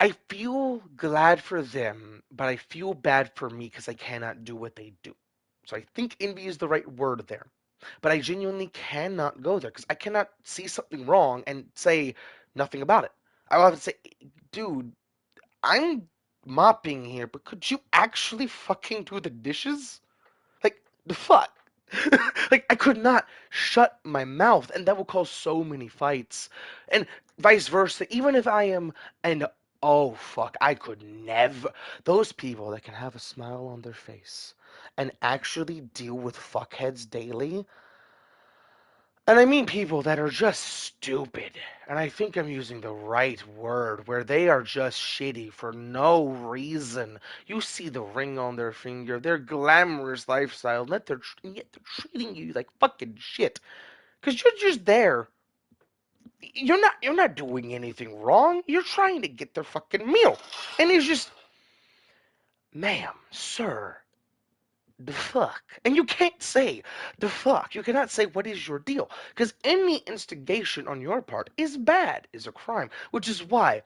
I feel glad for them, but I feel bad for me because I cannot do what they do. So I think envy is the right word there. But I genuinely cannot go there because I cannot see something wrong and say nothing about it. I will have to say, dude, I'm mopping here, but could you actually fucking do the dishes? Like, the fuck? Like, I could not shut my mouth, and that will cause so many fights. And vice versa, even if I am an oh fuck, I could never. Those people that can have a smile on their face and actually deal with fuckheads daily, and I mean people that are just stupid, and I think I'm using the right word, where they are just shitty for no reason. You see the ring on their finger, their glamorous lifestyle, and yet they're treating you like fucking shit. Because you're just there. You're not doing anything wrong. You're trying to get their fucking meal. And it's just, ma'am, sir, the fuck? And you can't say the fuck. You cannot say what is your deal. Because any instigation on your part is bad, is a crime. Which is why,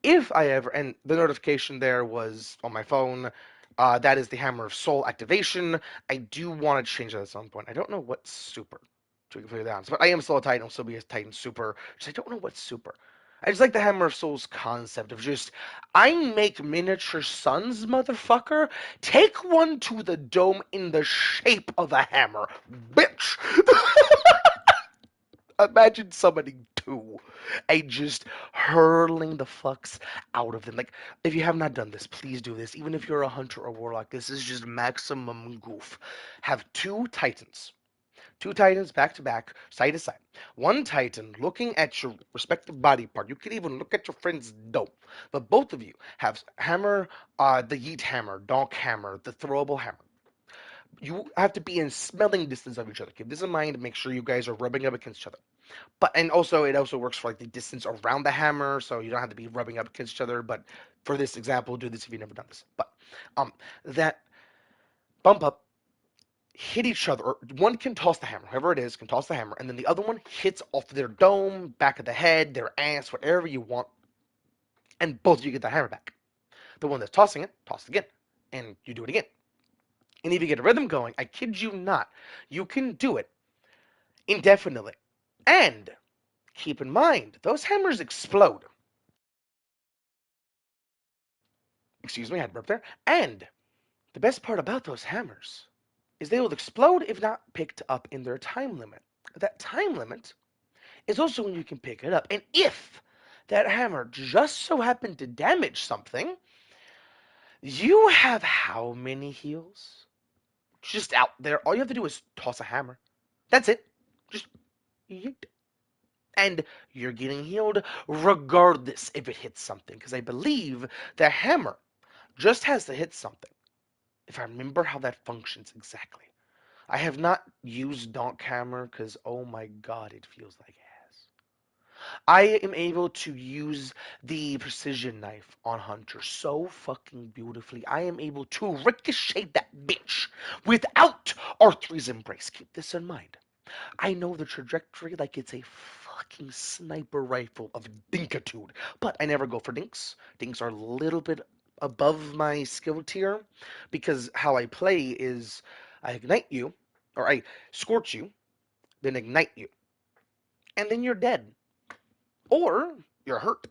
if I ever, and the notification there was on my phone, that is the Hammer of Soul activation. I do want to change that at some point. I don't know what's super, to be completely honest. But I am still a Titan. I'll still be a Titan Super. Just I don't know what's super. I just like the Hammer of Souls concept of just, I make miniature suns, motherfucker. Take one to the dome in the shape of a hammer, bitch. Imagine summoning two and just hurling the fucks out of them. Like, if you have not done this, please do this. Even if you're a hunter or warlock, this is just maximum goof. Have two titans. Two titans back to back, side to side. One titan looking at your respective body part. You can even look at your friend's dome. But both of you have hammer, the yeet hammer, donk hammer, the throwable hammer. You have to be in smelling distance of each other. Keep this in mind. Make sure you guys are rubbing up against each other. But and also it also works for like the distance around the hammer, so you don't have to be rubbing up against each other. But for this example, do this if you've never done this. But that bump up, hit each other. Or one can toss the hammer, whoever it is can toss the hammer, and then the other one hits off their dome, back of the head, their ass, whatever you want, and both of you get the hammer back. The one that's tossing it, toss it again, and you do it again. And if you get a rhythm going, I kid you not, you can do it indefinitely. And keep in mind, those hammers explode. Excuse me, I had to burp there. And the best part about those hammers is they will explode if not picked up in their time limit. That time limit is also when you can pick it up. And if that hammer just so happened to damage something, you have how many heals? Just out there. All you have to do is toss a hammer. That's it. Just yeet. And you're getting healed regardless if it hits something. Because I believe the hammer just has to hit something. If I remember how that functions exactly. I have not used Donk Hammer because, oh my god, it feels like ass. I am able to use the precision knife on Hunter so fucking beautifully. I am able to ricochet that bitch without R3's embrace. Keep this in mind. I know the trajectory like it's a fucking sniper rifle of dinkitude, but I never go for dinks. Dinks are a little bit above my skill tier because how I play is I ignite you, or I scorch you, then ignite you, and then you're dead. Or you're hurt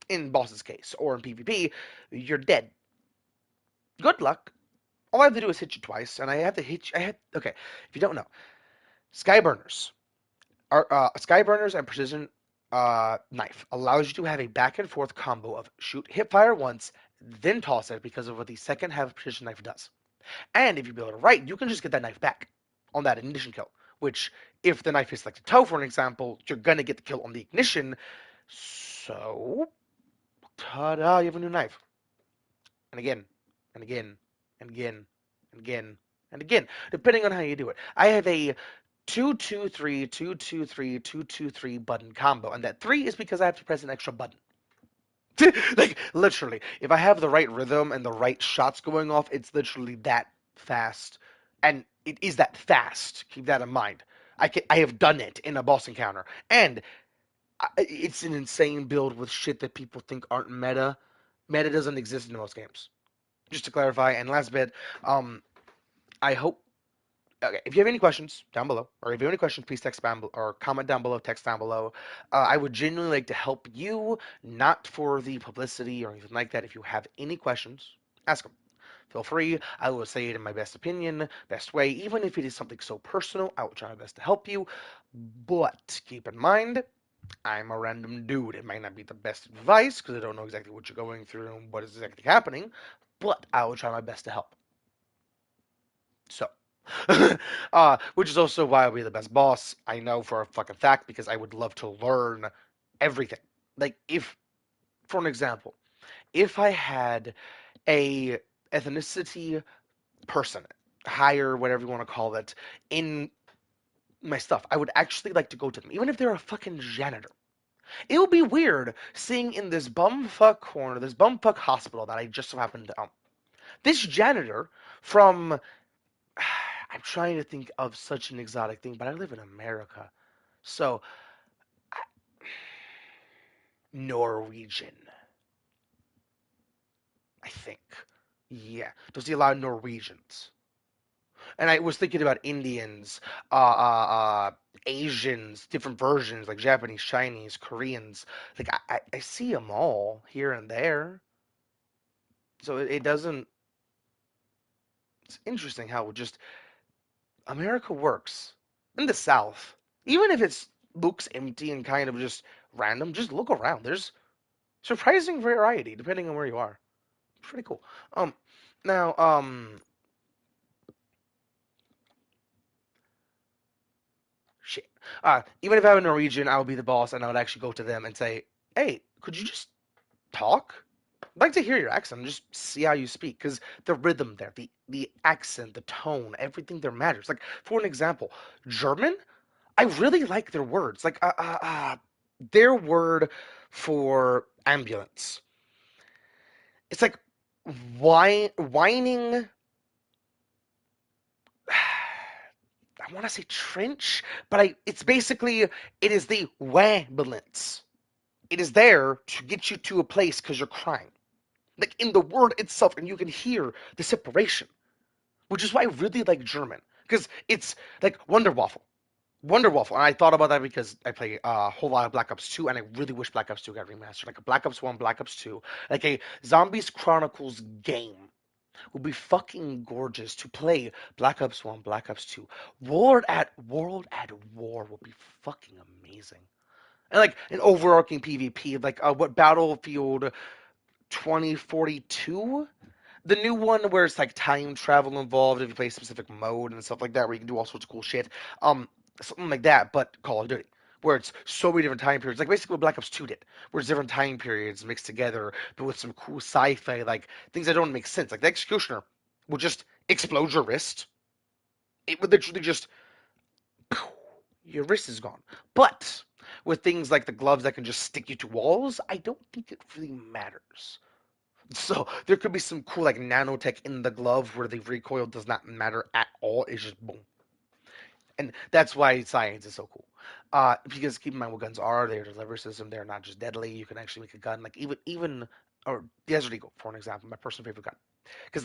in boss's case, or in PvP, you're dead. Good luck. All I have to do is hit you twice, and I have to hit you. Okay, if you don't know, Skyburners Skyburners and Precision Knife allows you to have a back and forth combo of shoot, hit, fire once, then toss it because of what the second half of Precision Knife does. And if you build it right, you can just get that knife back. on that ignition kill. Which, if the knife is selected toe, for an example, you're gonna get the kill on the ignition. So, ta-da! You have a new knife. And again, and again, and again, and again, and again, depending on how you do it. I have a 2-2-3, 2-2-3, 2-2-3 button combo, and that 3 is because I have to press an extra button. Like, literally, if I have the right rhythm and the right shots going off, it's literally that fast. And it is that fast. Keep that in mind. I have done it in a boss encounter. And it's an insane build with shit that people think aren't meta. Meta doesn't exist in most games. Just to clarify, and last bit, I hope. Okay, if you have any questions down below, or if you have any questions, please text down or comment down below, text down below. I would genuinely like to help you, not for the publicity or anything like that. If you have any questions, ask them. Feel free. I will say it in my best opinion, best way. Even if it is something so personal, I will try my best to help you. But keep in mind, I'm a random dude. It might not be the best advice because I don't know exactly what you're going through and what is exactly happening, but I will try my best to help. So, which is also why I'll be the best boss. I know for a fucking fact because I would love to learn everything. Like, if, for an example, if I had a ethnicity person, hire, whatever you want to call it, in my stuff, I would actually like to go to them, even if they're a fucking janitor. It would be weird seeing in this bumfuck corner, this bumfuck hospital that I just so happened to own, this janitor from, I'm trying to think of such an exotic thing, but I live in America. So, Norwegian, I think. Yeah, don't see a lot of Norwegians. And I was thinking about Indians, Asians, different versions, like Japanese, Chinese, Koreans. Like, I see them all here and there. So it doesn't. It's interesting how just America works. In the South, even if it looks empty and kind of just random, just look around. There's surprising variety depending on where you are. Pretty cool. Now, shit. Even if I were Norwegian, I would be the boss, and I would actually go to them and say, "Hey, could you just talk? I'd like to hear your accent, and just see how you speak, because the rhythm there, the accent, the tone, everything there matters." Like, for an example, German, I really like their words. Like, their word for ambulance. It's like whining. I want to say trench, but it's basically, it is the ambulance. It is there to get you to a place because you're crying. Like in the word itself, and you can hear the separation, which is why I really like German, because it's like Wonder Waffle. Wonder Waffle, and I thought about that because I play a whole lot of Black Ops 2, and I really wish Black Ops 2 got remastered. Like a Black Ops 1, Black Ops 2, like a Zombies Chronicles game would be fucking gorgeous to play. Black Ops 1, Black Ops 2. World at War would be fucking amazing. And like an overarching PvP, like what Battlefield 2042? The new one where it's like time travel involved if you play a specific mode and stuff like that, where you can do all sorts of cool shit. Something like that, but Call of Duty, where it's so many different time periods, like basically what Black Ops 2 did, where it's different time periods mixed together, but with some cool sci-fi, like things that don't make sense. Like the Executioner would just explode your wrist. It would literally just, your wrist is gone. But with things like the gloves that can just stick you to walls, I don't think it really matters. So there could be some cool like nanotech in the glove where the recoil does not matter at all. It's just boom. And that's why science is so cool. Because keep in mind what guns are, they're a delivery system, they're not just deadly. You can actually make a gun like even or Desert Eagle, for an example, my personal favorite gun. Because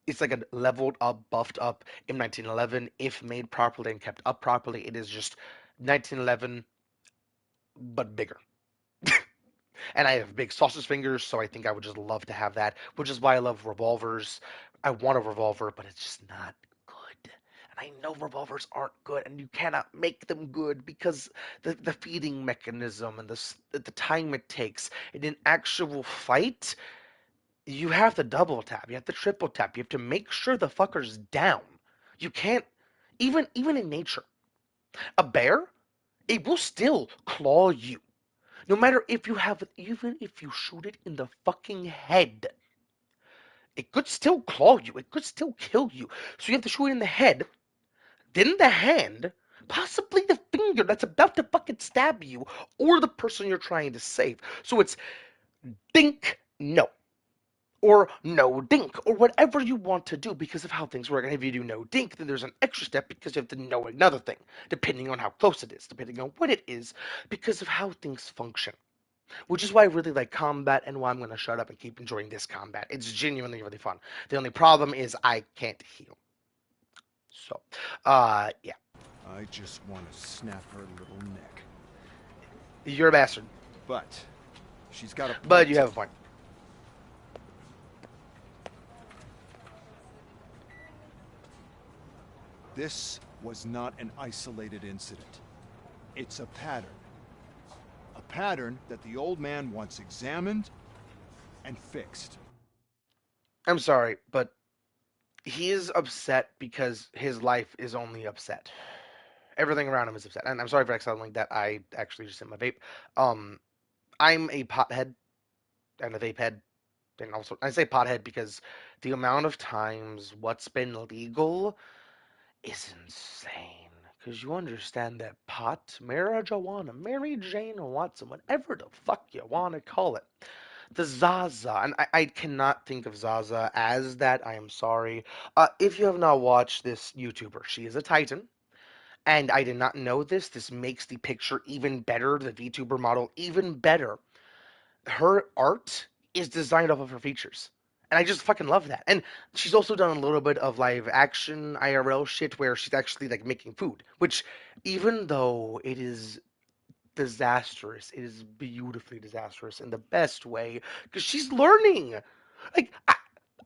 it's like a leveled up, buffed up M1911. If made properly and kept up properly, it is just 1911 but bigger. And I have big sausage fingers, so I think I would just love to have that, which is why I love revolvers. I want a revolver, but it's just not good. And I know revolvers aren't good, and you cannot make them good because the feeding mechanism and the time it takes. In an actual fight, you have to double tap, you have to triple tap, you have to make sure the fucker's down. You can't, even in nature, a bear, it will still claw you. No matter if you have, even if you shoot it in the fucking head, it could still claw you. It could still kill you. So you have to shoot it in the head, then the hand, possibly the finger that's about to fucking stab you, or the person you're trying to save. So it's dink, no. Or no dink, or whatever you want to do because of how things work. And if you do no dink, then there's an extra step because you have to know another thing, depending on how close it is, depending on what it is, because of how things function. Which is why I really like combat and why I'm going to shut up and keep enjoying this combat. It's genuinely really fun. The only problem is I can't heal. So, yeah. I just want to snap her little neck. You're a bastard. But she's got a point. But you have a point. This was not an isolated incident. It's a pattern. A pattern that the old man wants examined and fixed. I'm sorry, but he is upset because his life is only upset. Everything around him is upset. And I'm sorry for sounding like that. I actually just hit my vape. I'm a pothead and a vape head. And also, I say pothead because the amount of times what's been legal is insane. Because you understand that pot, marijuana, Mary Jane Watson, whatever the fuck you want to call it. The Zaza, and I cannot think of Zaza as that, I am sorry. If you have not watched this YouTuber, she is a Titan. And I did not know this. This makes the picture even better, the VTuber model even better. Her art is designed off of her features. And I just fucking love that. And she's also done a little bit of live action IRL shit where she's actually like making food. Which, even though it is disastrous, it is beautifully disastrous in the best way. Because she's learning. Like,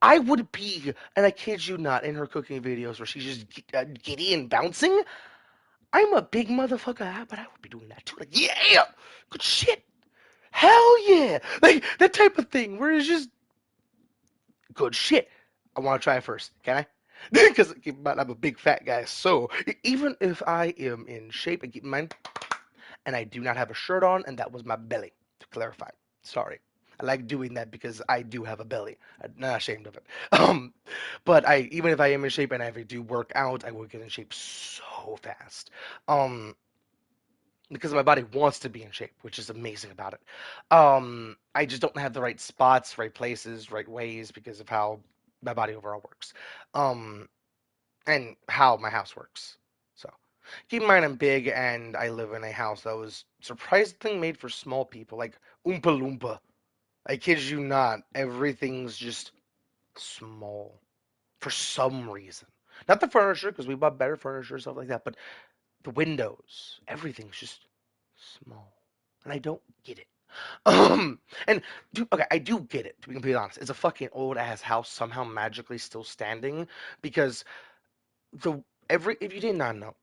I would be, and I kid you not, in her cooking videos where she's just giddy and bouncing. I'm a big motherfucker, but I would be doing that too. Like, yeah, good shit. Hell yeah. Like, that type of thing where it's just good shit. I want to try it first. Can I? Because I'm a big fat guy. So, even if I am in shape, and keep in mind, and I do not have a shirt on, and that was my belly, to clarify. Sorry. I like doing that because I do have a belly. I'm not ashamed of it. But even if I am in shape and I do work out, I will get in shape so fast. Because my body wants to be in shape, which is amazing about it. I just don't have the right spots, right places, right ways because of how my body overall works. And how my house works. So, keep in mind I'm big and I live in a house that was surprisingly made for small people, like Oompa Loompa. I kid you not, everything's just small for some reason. Not the furniture, because we bought better furniture, stuff like that, but the windows, everything's just small. And I don't get it. Okay, I do get it, to be completely honest. It's a fucking old ass house somehow magically still standing because if you did not know,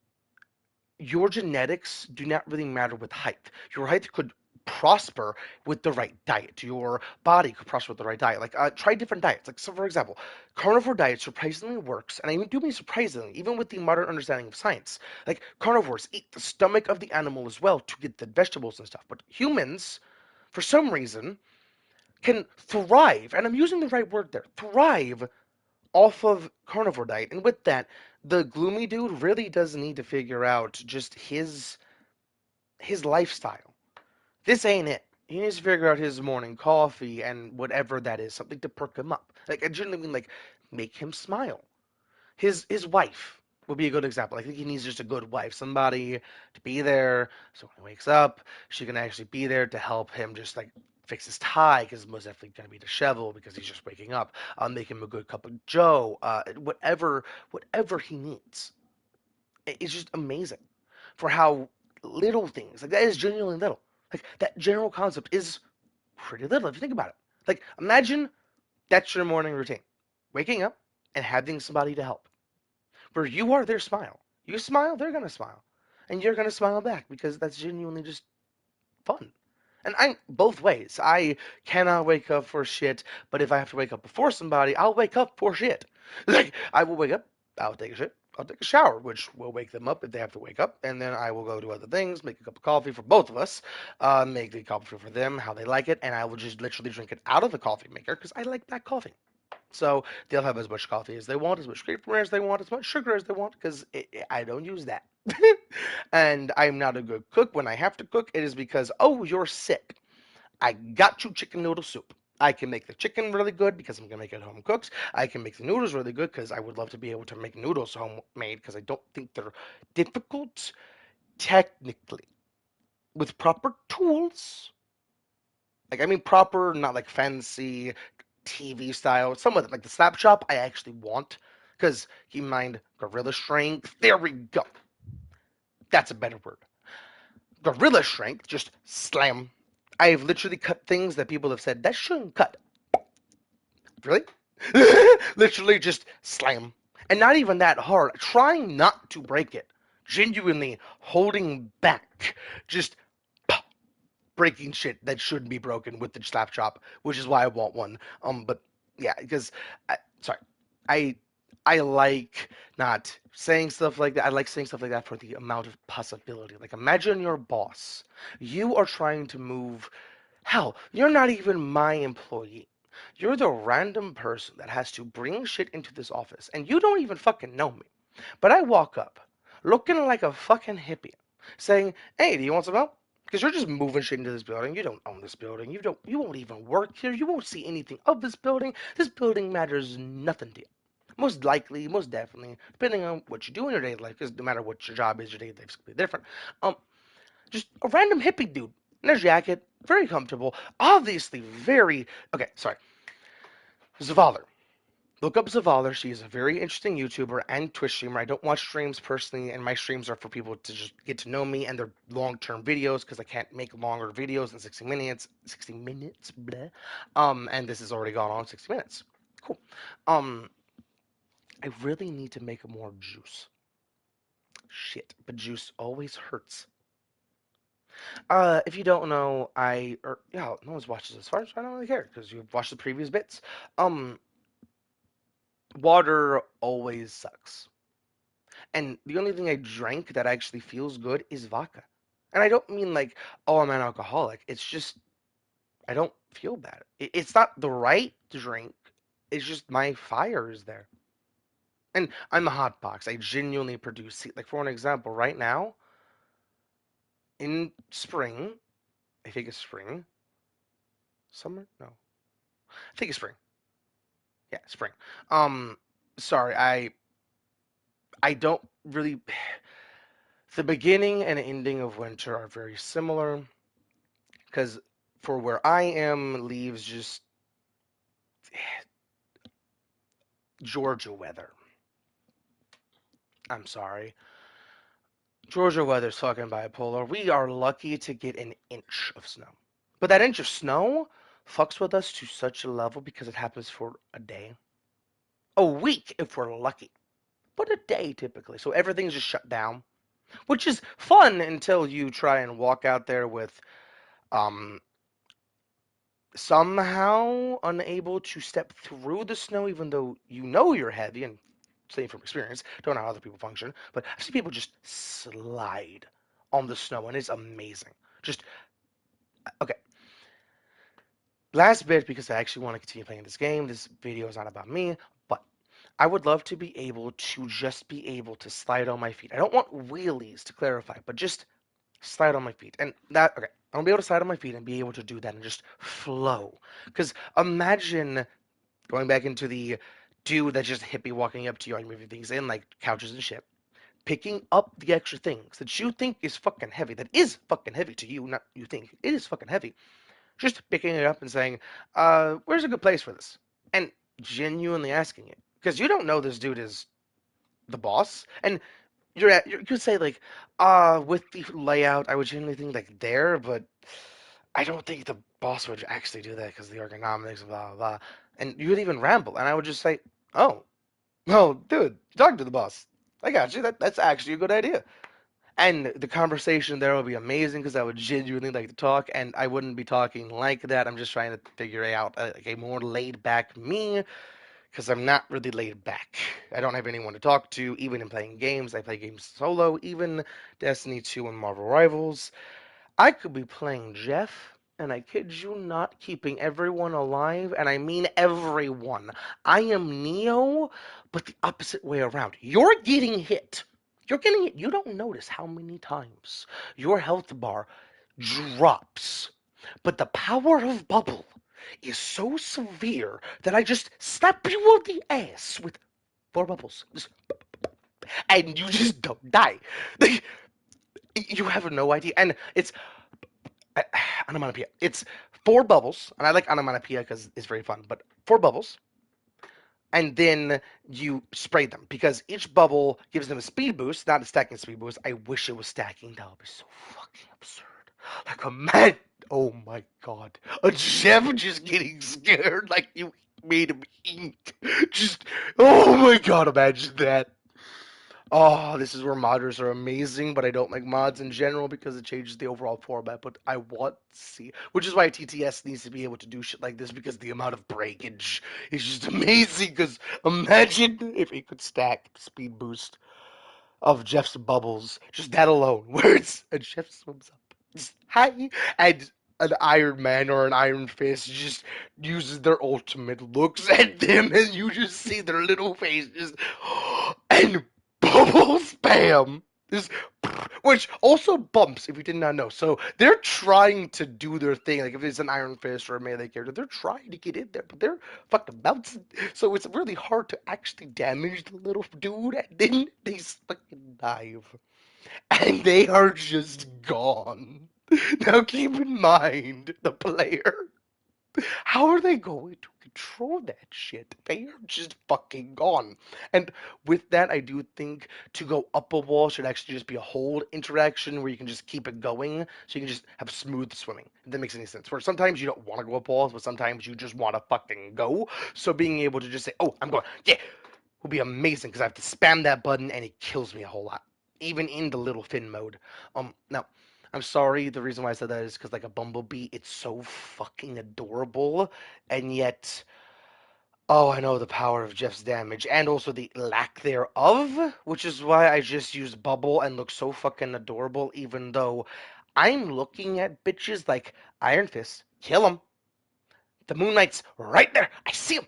your genetics do not really matter with height. Your height could prosper with the right diet. Your body could prosper with the right diet. Like, try different diets. Like, so for example, carnivore diet surprisingly works, and I do mean surprisingly, even with the modern understanding of science. Like, carnivores eat the stomach of the animal as well to get the vegetables and stuff. But humans, for some reason, can thrive, and I'm using the right word there, thrive off of carnivore diet. And with that, the gloomy dude really does need to figure out just his lifestyle. This ain't it. He needs to figure out his morning coffee and whatever that is, something to perk him up. Like, I genuinely mean, like, make him smile. His wife would be a good example. I think he needs just a good wife, somebody to be there, so when he wakes up, she can actually be there to help him just, like, fix his tie, because it's most definitely going to be disheveled because he's just waking up. Make him a good cup of joe, whatever he needs. It's just amazing for how little things, like, that is genuinely little. Like, that general concept is pretty little if you think about it. Like, imagine that's your morning routine. Waking up and having somebody to help. Where you are their smile. You smile, they're going to smile. And you're going to smile back because that's genuinely just fun. And I'm both ways. I cannot wake up for shit, but if I have to wake up before somebody, I'll wake up for shit. Like, I will wake up, I'll take a shit, I'll take a shower, which will wake them up if they have to wake up, and then I will go do other things, make a cup of coffee for both of us, make the coffee for them, how they like it, and I will just literally drink it out of the coffee maker because I like black coffee. So they'll have as much coffee as they want, as much creamer as they want, as much sugar as they want, because I don't use that. And I'm not a good cook. When I have to cook, it is because, oh, you're sick. I got you chicken noodle soup. I can make the chicken really good because I'm going to make it home cooked. I can make the noodles really good because I would love to be able to make noodles homemade because I don't think they're difficult technically. With proper tools, like I mean proper, not like fancy TV style. Some of it, like the slap chop, I actually want because keep in mind gorilla strength. There we go. That's a better word. Gorilla strength, just slam. I've literally cut things that people have said that shouldn't cut. Really? Literally just slam. And not even that hard. Trying not to break it. Genuinely holding back. Just breaking shit that shouldn't be broken with the slap chop, which is why I want one. But yeah, because I I like not saying stuff like that. I like saying stuff like that for the amount of possibility. Like imagine your boss. You are trying to move. Hell, you're not even my employee. You're the random person that has to bring shit into this office, and you don't even fucking know me. But I walk up, looking like a fucking hippie, saying, "Hey, do you want some help?" Because you're just moving shit into this building. You don't own this building. You won't even work here. You won't see anything of this building. This building matters nothing to you. Most likely, most definitely, depending on what you do in your daily life, because no matter what your job is, your daily life is completely different. Just a random hippie dude in a jacket, very comfortable, obviously very okay. Sorry, Zavala. Look up Zavala. She is a very interesting YouTuber and Twitch streamer. I don't watch streams personally, and my streams are for people to just get to know me, and they're long-term videos because I can't make longer videos than 60 minutes. 60 minutes, bleh. And this has already gone on 60 minutes. Cool. I really need to make more juice. Shit, but juice always hurts. If you don't know, yeah, no one's watches this far, so I don't really care because you've watched the previous bits. Um, Water always sucks. And the only thing I drank that actually feels good is vodka. And I don't mean like, oh, I'm an alcoholic. It's just, I don't feel bad. It's not the right drink. It's just my fire is there. And I'm a hotbox. I genuinely produce heat. Like, for an example, right now, in spring, I think it's spring. Summer? No. I think it's spring. Yeah, spring. Um, Sorry, I don't really. The beginning and ending of winter are very similar because for where I am, leaves just Georgia weather. I'm sorry. Georgia weather's fucking bipolar. We are lucky to get an inch of snow. But that inch of snow fucks with us to such a level because it happens for a day. A week if we're lucky. But a day typically. So everything's just shut down. Which is fun until you try and walk out there with um somehow unable to step through the snow even though you know you're heavy and saying from experience, don't know how other people function, but I've seen people just slide on the snow and it's amazing. Just okay. Last bit because I actually want to continue playing this game. This video is not about me, but I would love to be able to just be able to slide on my feet. I don't want wheelies to clarify, but just slide on my feet. And that, okay, I want to be able to slide on my feet and be able to do that and just flow. Because imagine going back into the dude that's just hippie walking up to you and moving things in like couches and shit, picking up the extra things that you think is fucking heavy, that is fucking heavy to you, not you think, it is fucking heavy. Just picking it up and saying, where's a good place for this? And genuinely asking it. Because you don't know this dude is the boss. And you could say like, with the layout, I would genuinely think like there, but I don't think the boss would actually do that because the ergonomics, blah, blah, blah. And you would even ramble. And I would just say, oh, well, dude, talk to the boss. I got you. That's actually a good idea. And the conversation there would be amazing because I would genuinely like to talk, and I wouldn't be talking like that. I'm just trying to figure out like a more laid back me because I'm not really laid back. I don't have anyone to talk to, even in playing games. I play games solo, even Destiny 2 and Marvel Rivals. I could be playing Jeff, and I kid you not, keeping everyone alive, and I mean everyone. I am Neo, but the opposite way around. You're getting hit. You're getting hit. You don't notice how many times your health bar drops. But the power of bubble is so severe that I just slap you on the ass with 4 bubbles. And you just don't die. You have no idea. And it's onomatopoeia. It's 4 bubbles, and I like onomatopoeia because it's very fun. But 4 bubbles, and then you spray them because each bubble gives them a speed boost, not a stacking speed boost. I wish it was stacking. That would be so fucking absurd. Like a man. Oh my god. A Jeff just getting scared like you made him eat. Just. Oh my god, imagine that. Oh, this is where modders are amazing, but I don't like mods in general because it changes the overall format. But I want to see, which is why TTS needs to be able to do shit like this because the amount of breakage is just amazing. Because imagine if it could stack speed boost of Jeff's bubbles, just that alone, where it's a Jeff swims up, just, hi, and an Iron Man or an Iron Fist just uses their ultimate, looks at them, and you just see their little face just and bubble spam. This, which also bumps if you did not know. So they're trying to do their thing. Like if it's an Iron Fist or a melee character, they're trying to get in there, but they're fucking bouncing. So it's really hard to actually damage the little dude, and then they fucking dive, and they are just gone. Now keep in mind the player. How are they going to control that shit? They are just fucking gone. And with that, I do think to go up a wall should actually just be a hold interaction where you can just keep it going, so you can just have smooth swimming. If that makes any sense. Where sometimes you don't want to go up walls, but sometimes you just want to fucking go. So being able to just say, "Oh, I'm going," yeah, would be amazing because I have to spam that button and it kills me a whole lot, even in the little fin mode. Now I'm sorry. The reason why I said that is because like a bumblebee, it's so fucking adorable, and yet, oh, I know the power of Jeff's damage and also the lack thereof, which is why I just use bubble and look so fucking adorable, even though I'm looking at bitches like Iron Fist, kill him. The Moon Knight's right there. I see him.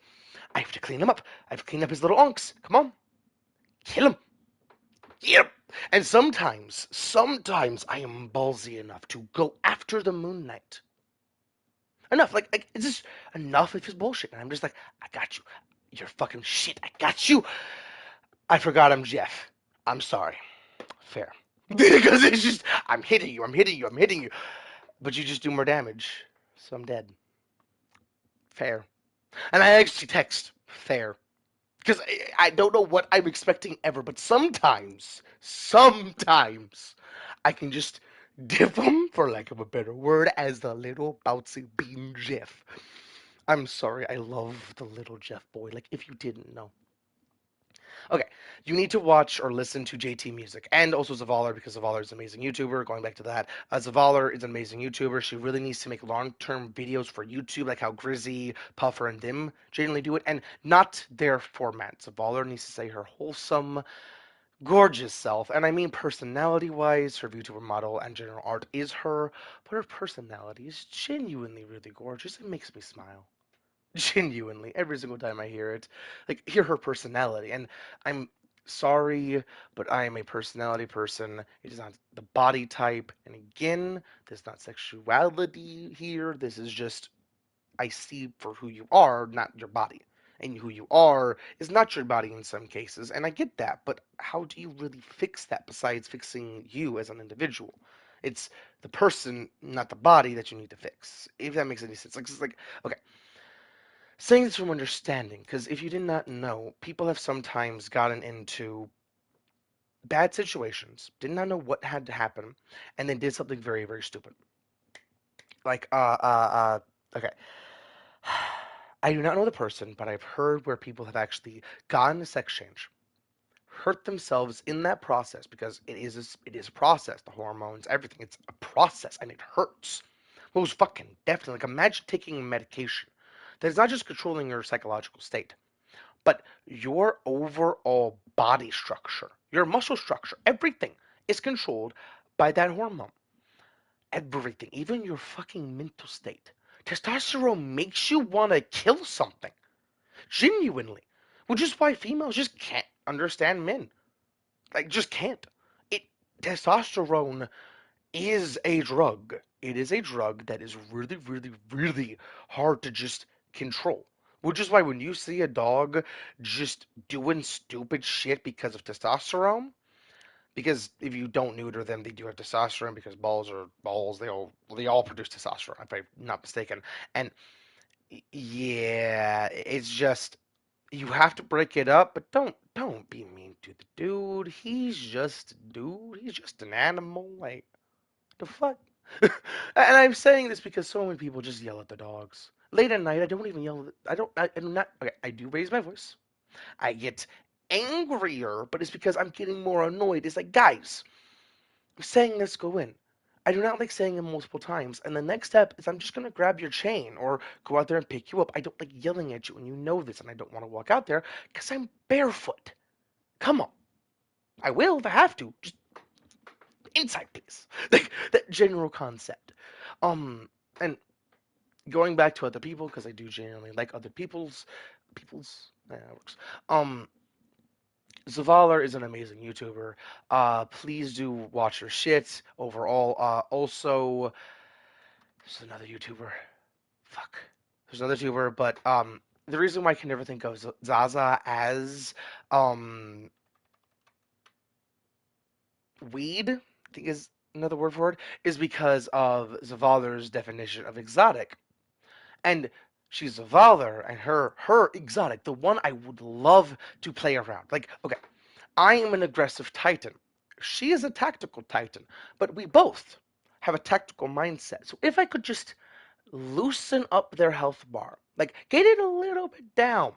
I have to clean him up. I've cleaned up his little unks. Come on, kill him. Yep. And sometimes I am ballsy enough to go after the Moon Knight. Enough, like it's just enough of his bullshit. And I'm just like, I got you. You're fucking shit. I got you. I forgot I'm Jeff. I'm sorry. Fair. Because it's just, I'm hitting you, I'm hitting you, I'm hitting you. But you just do more damage. So I'm dead. Fair. And I actually text fair. Because I don't know what I'm expecting ever, but sometimes, I can just dip them, for lack of a better word, as the little bouncy bean Jeff. I'm sorry, I love the little Jeff boy, like if you didn't know. Okay, you need to watch or listen to JT Music and also Zavalar because Zavalar is an amazing YouTuber. Going back to that, Zavalar is an amazing YouTuber. She really needs to make long-term videos for YouTube, like how Grizzy, Puffer, and Dim generally do it, and not their format. Zavalar needs to say her wholesome, gorgeous self, and I mean personality-wise, her VTuber model and general art is her, but her personality is genuinely really gorgeous. It makes me smile. Genuinely, every single time I hear it, like hear her personality. And I'm sorry, but I am a personality person. It is not the body type. And again, there's not sexuality here. This is just I see for who you are, not your body. And who you are is not your body in some cases. And I get that, but how do you really fix that besides fixing you as an individual? It's the person, not the body, that you need to fix. If that makes any sense. Like, it's like, okay, saying this from understanding, because if you did not know, people have sometimes gotten into bad situations, did not know what had to happen, and then did something very, very stupid. Like, okay. I do not know the person, but I've heard where people have actually gotten a sex change, hurt themselves in that process because it is a process, the hormones, everything. It's a process, and it hurts. Most fucking definitely. Like, imagine taking medication that is not just controlling your psychological state, but your overall body structure, your muscle structure, everything is controlled by that hormone. Everything, even your fucking mental state. Testosterone makes you want to kill something, genuinely, which is why females just can't understand men. Like, just can't. It Testosterone is a drug. It is a drug that is really, really, really hard to just control. Which is why when you see a dog just doing stupid shit because of testosterone, because if you don't neuter them, they do have testosterone because balls are balls. They all produce testosterone, if I'm not mistaken. And yeah, it's just you have to break it up, but don't be mean to the dude. He's just a dude. He's just an animal. Like the fuck? And I'm saying this because so many people just yell at the dogs. Late at night, I don't even yell. I do not. Okay, I do raise my voice. I get angrier, but it's because I'm getting more annoyed. It's like, guys, I'm saying let's go in. I do not like saying it multiple times. And the next step is I'm just gonna grab your chain or go out there and pick you up. I don't like yelling at you, and you know this, and I don't want to walk out there because I'm barefoot. Come on. I will if I have to. Just inside, please. Like that general concept. And going back to other people because I do genuinely like other people's. Yeah, it works. Um, Zavalar is an amazing YouTuber. Please do watch her shit overall. Also, there's another YouTuber. Fuck. There's another YouTuber, but the reason why I can never think of Zaza as um weed, I think is another word for it, is because of Zavalar's definition of exotic. And she's a Valar, and her exotic, the one I would love to play around. Like, okay, I am an aggressive Titan. She is a tactical Titan, but we both have a tactical mindset. So if I could just loosen up their health bar, like get it a little bit down,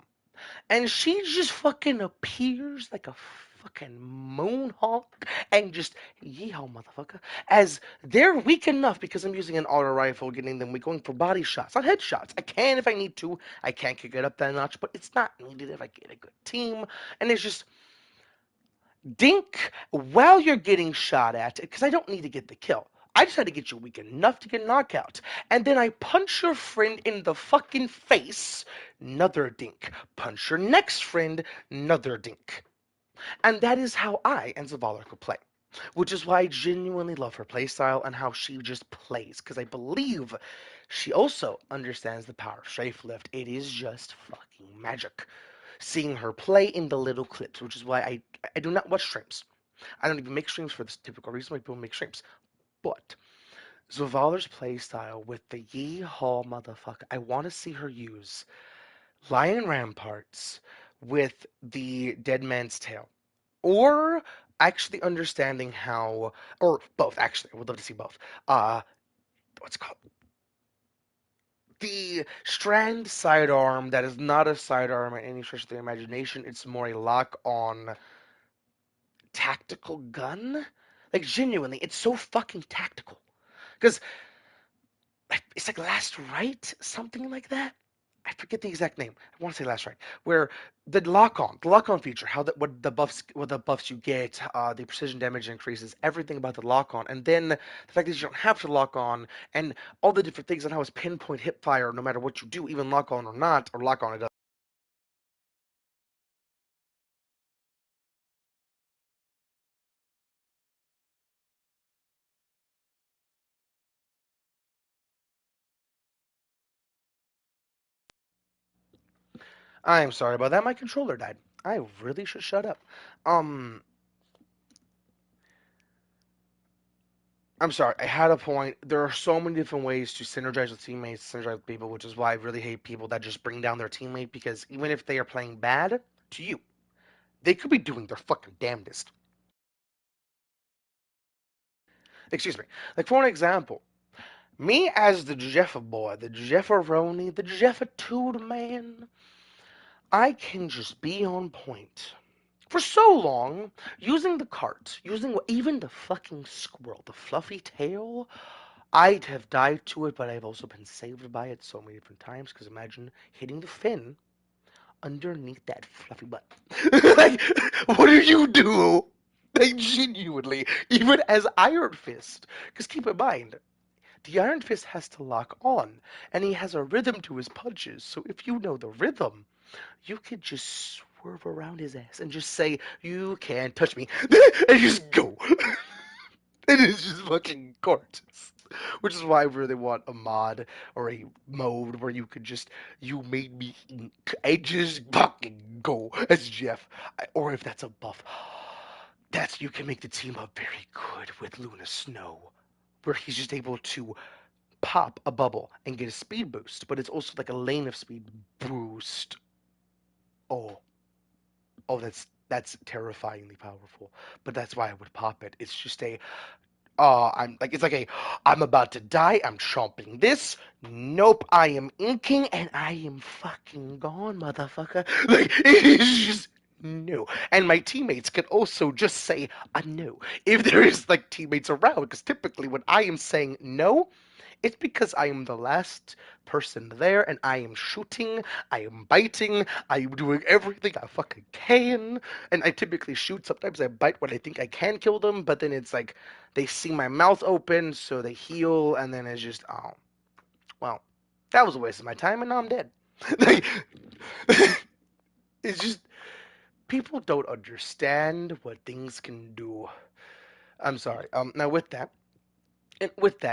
and she just fucking appears like a fucking moonhawk and just yeehaw motherfucker as they're weak enough because I'm using an auto rifle getting them weak going for body shots not headshots. I can if I need to. I can't kick it up that notch, but it's not needed if I get a good team. And it's just dink while you're getting shot at because I don't need to get the kill. I just had to get you weak enough to get knockout. And then I punch your friend in the fucking face. Another dink. Punch your next friend. Another dink. And that is how I and Zavala could play. Which is why I genuinely love her playstyle and how she just plays. Because I believe she also understands the power of Strafelift. It is just fucking magic. Seeing her play in the little clips, which is why I do not watch streams. I don't even make streams for this typical reason why people make streams. But Zavalar's playstyle with the yeehaw motherfucker, I want to see her use Lion Ramparts with the Dead Man's Tale. Or actually understanding how, or both, actually, I would love to see both. What's it called? The Strand sidearm that is not a sidearm in any stretch of the imagination. It's more a lock-on tactical gun. Like, genuinely, it's so fucking tactical. Because it's like Last Right, something like that. I forget the exact name. I want to say Last Right, where the lock on feature, how that what the buffs you get, the precision damage increases, everything about the lock on, and then the fact that you don't have to lock on, and all the different things on how it's pinpoint hip fire no matter what you do, even lock on or not, or lock on it. I am sorry about that. My controller died. I really should shut up. Um, I'm sorry, I had a point. There are so many different ways to synergize with teammates, synergize with people, which is why I really hate people that just bring down their teammate because even if they are playing bad to you, they could be doing their fucking damnedest. Excuse me. Like, for an example, me as the Jeffa boy, the Jefferoni, the Jeffatude man, I can just be on point. For so long, using the cart, using even the fucking squirrel, the fluffy tail, I'd have died to it, but I've also been saved by it so many different times. Because imagine hitting the fin underneath that fluffy butt. Like, what do you do? Like, genuinely, even as Iron Fist. Because keep in mind, the Iron Fist has to lock on, and he has a rhythm to his punches. So if you know the rhythm, you could just swerve around his ass and just say, "You can't touch me," and just go. It is just fucking gorgeous. Which is why I really want a mod or a mode where you could just, you made me ink. I just fucking go as Jeff. Or if that's a buff, that's, you can make the team up very good with Luna Snow. Where he's just able to pop a bubble and get a speed boost, but it's also like a lane of speed boost. Oh, oh, that's terrifyingly powerful. But that's why I would pop it. It's just a, I'm like, it's like a, I'm about to die. I'm chomping this. Nope, I am inking and I am fucking gone, motherfucker. Like, it is just no. And my teammates can also just say a no if there is like teammates around. Because typically when I am saying no, it's because I am the last person there and I am shooting, I am biting, I am doing everything I fucking can. And I typically shoot. Sometimes I bite when I think I can kill them, but then it's like they see my mouth open, so they heal, and then it's just, oh, well, that was a waste of my time, and now I'm dead. Like, it's just, people don't understand what things can do. I'm sorry. Now with that,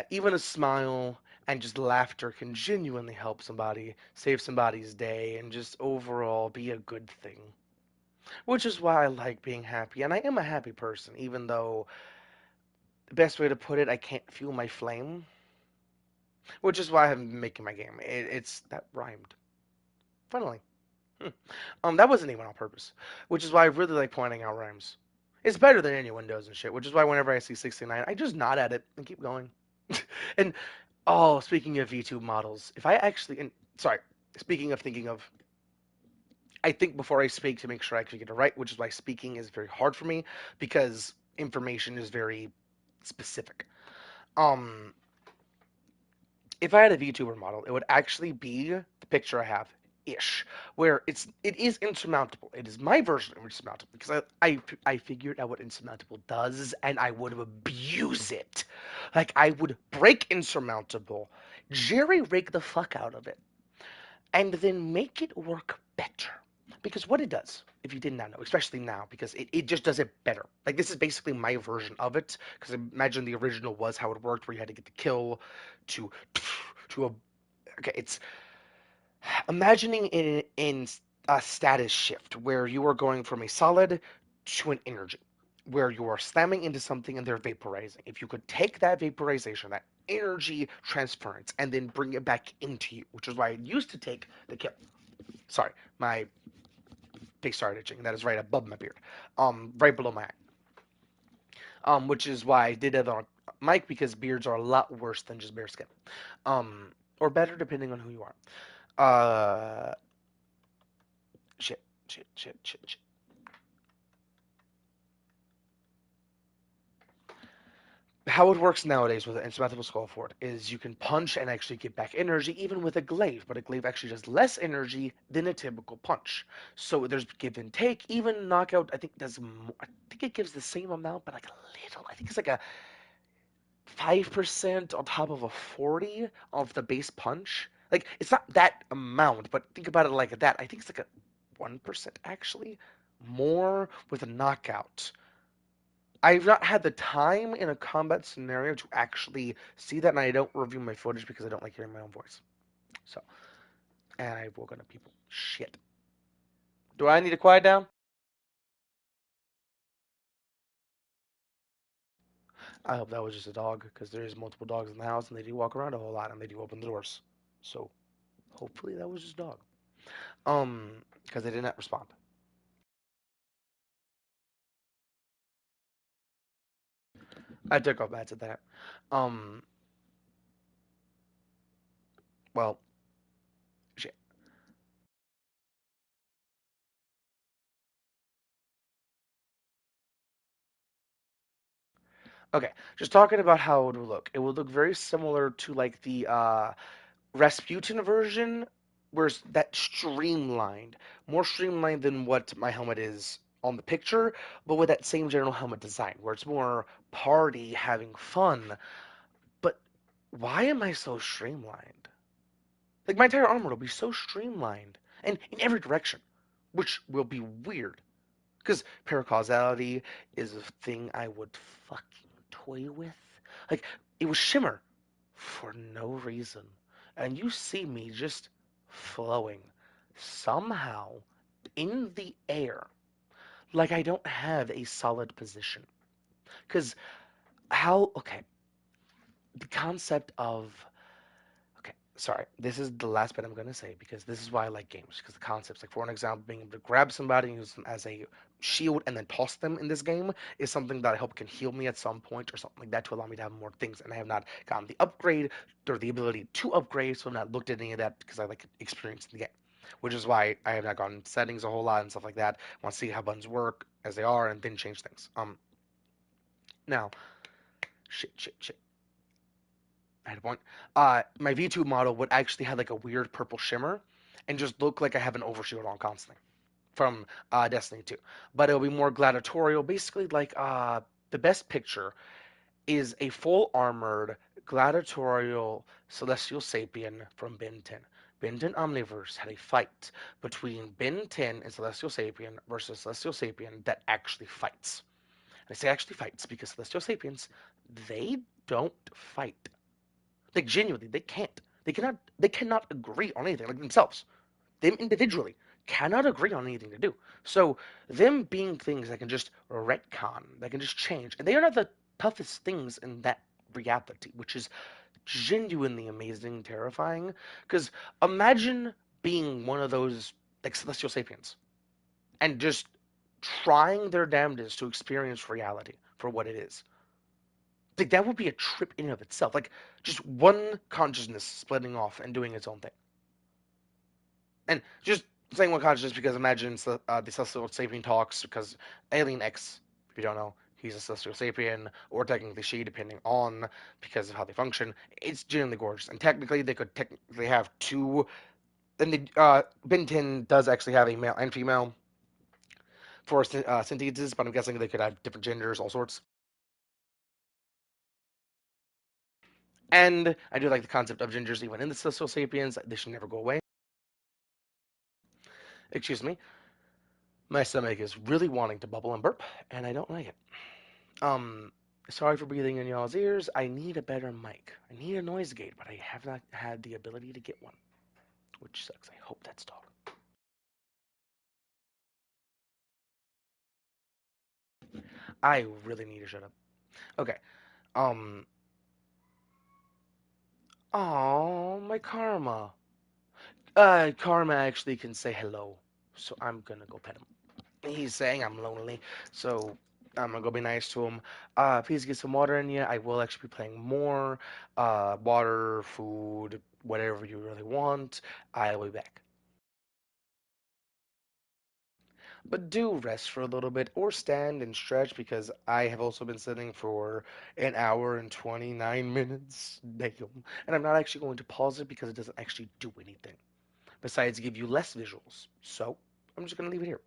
even a smile and just laughter can genuinely help somebody, save somebody's day, and just overall be a good thing. Which is why I like being happy, and I am a happy person, even though the best way to put it, I can't fuel my flame. Which is why I'm making my game. It's that rhymed. Finally. That wasn't even on purpose. Which is why I really like pointing out rhymes. It's better than anyone does and shit. Which is why whenever I see 69, I just nod at it and keep going. And oh, speaking of V2 models, if I actually, and sorry, speaking of thinking of, I think before I speak to make sure I actually get it right, which is why speaking is very hard for me because information is very specific. Um, if I had a VTuber model, it would actually be the picture I have ish, where it is insurmountable. It is my version of insurmountable because I figured out what insurmountable does and I would abuse it. Like I would break insurmountable, jerry rig the fuck out of it, and then make it work better. Because what it does, if you did not know, especially now, because it just does it better. Like this is basically my version of it. Because imagine the original was how it worked, where you had to get the kill to to a. Okay, it's imagining in a status shift where you are going from a solid to an energy, where you are slamming into something and they're vaporizing. If you could take that vaporization, that energy transference, and then bring it back into you, which is why I used to take the kill. Sorry, my face started itching. That is right above my beard, right below my eye. Which is why I did it on Mike because beards are a lot worse than just bare skin, or better depending on who you are. Uh, shit, shit, shit, shit, shit. How it works nowadays with an insurmountable skull fort is you can punch and actually get back energy even with a glaive, but a glaive actually does less energy than a typical punch. So there's give and take. Even knockout, I think does more. I think it gives the same amount, but like a little. I think it's like a 5% on top of a 40 of the base punch. Like it's not that amount, but think about it like that. I think it's like a 1% actually more with a knockout. I've not had the time in a combat scenario to actually see that, and I don't review my footage because I don't like hearing my own voice. So, and I've woken up people. Shit. Do I need to quiet down? I hope that was just a dog, because there is multiple dogs in the house, and they do walk around a whole lot, and they do open the doors. So, hopefully that was just a dog. Because they did not respond. I took off bats at that. Um, well, shit. Okay, just talking about how it would look. It would look very similar to like the Rasputin version where's that streamlined, more streamlined than what my helmet is on the picture, but with that same general helmet design, where it's more party, having fun. But why am I so streamlined? Like my entire armor will be so streamlined and in every direction, which will be weird. Because paracausality is a thing I would fucking toy with. Like, it was shimmer for no reason. And you see me just flowing somehow in the air like I don't have a solid position. Because okay, the concept of, okay, sorry, this is the last bit I'm going to say because this is why I like games. Because the concepts, like for an example, being able to grab somebody and use them as a shield and then toss them in this game is something that I hope can heal me at some point or something like that to allow me to have more things. And I have not gotten the upgrade or the ability to upgrade, so I've not looked at any of that because I like experience in the game. Which is why I have not gone into settings a whole lot and stuff like that. I want to see how buttons work as they are and then change things. Now, shit. I had a point. My V2 model would actually have like a weird purple shimmer and just look like I have an overshield on constantly from Destiny 2. But it'll be more gladiatorial. Basically, like the best picture is a full armored gladiatorial Celestial Sapien from Ben 10. Ben 10 Omniverse had a fight between Ben 10 and Celestial Sapien versus Celestial Sapien that actually fights. And I say actually fights because Celestial Sapiens, they don't fight. Like genuinely, they can't. They cannot agree on anything, like themselves. Them individually cannot agree on anything to do. So them being things that can just retcon, that can just change, and they are not the toughest things in that reality, which is genuinely amazing, terrifying. Because imagine being one of those like celestial sapiens and just trying their damnedest to experience reality for what it is. Like that would be a trip in and of itself. Like just one consciousness splitting off and doing its own thing. And just saying one consciousness because imagine the Celestial Sapien talks because Alien X, if you don't know, he's a Celestial Sapien, or technically she, depending on because of how they function. It's genuinely gorgeous, and technically they could technically have two. Then the Ben 10 does actually have a male and female for synthesis, but I'm guessing they could have different genders, all sorts. And I do like the concept of gingers even in the Celestial Sapiens. They should never go away. Excuse me. My stomach is really wanting to bubble and burp, and I don't like it. Sorry for breathing in y'all's ears. I need a better mic. I need a noise gate, but I have not had the ability to get one, which sucks. I hope that's dog. I really need to shut up. Okay. Oh, my Karma. Karma actually can say hello, so I'm gonna go pet him. He's saying I'm lonely, so I'm gonna go be nice to him. Please get some water in you. I will actually be playing more. Water, food, whatever you really want. I will be back. But do rest for a little bit or stand and stretch because I have also been sitting for an hour and 29 minutes. Damn. And I'm not actually going to pause it because it doesn't actually do anything besides give you less visuals. So I'm just going to leave it here.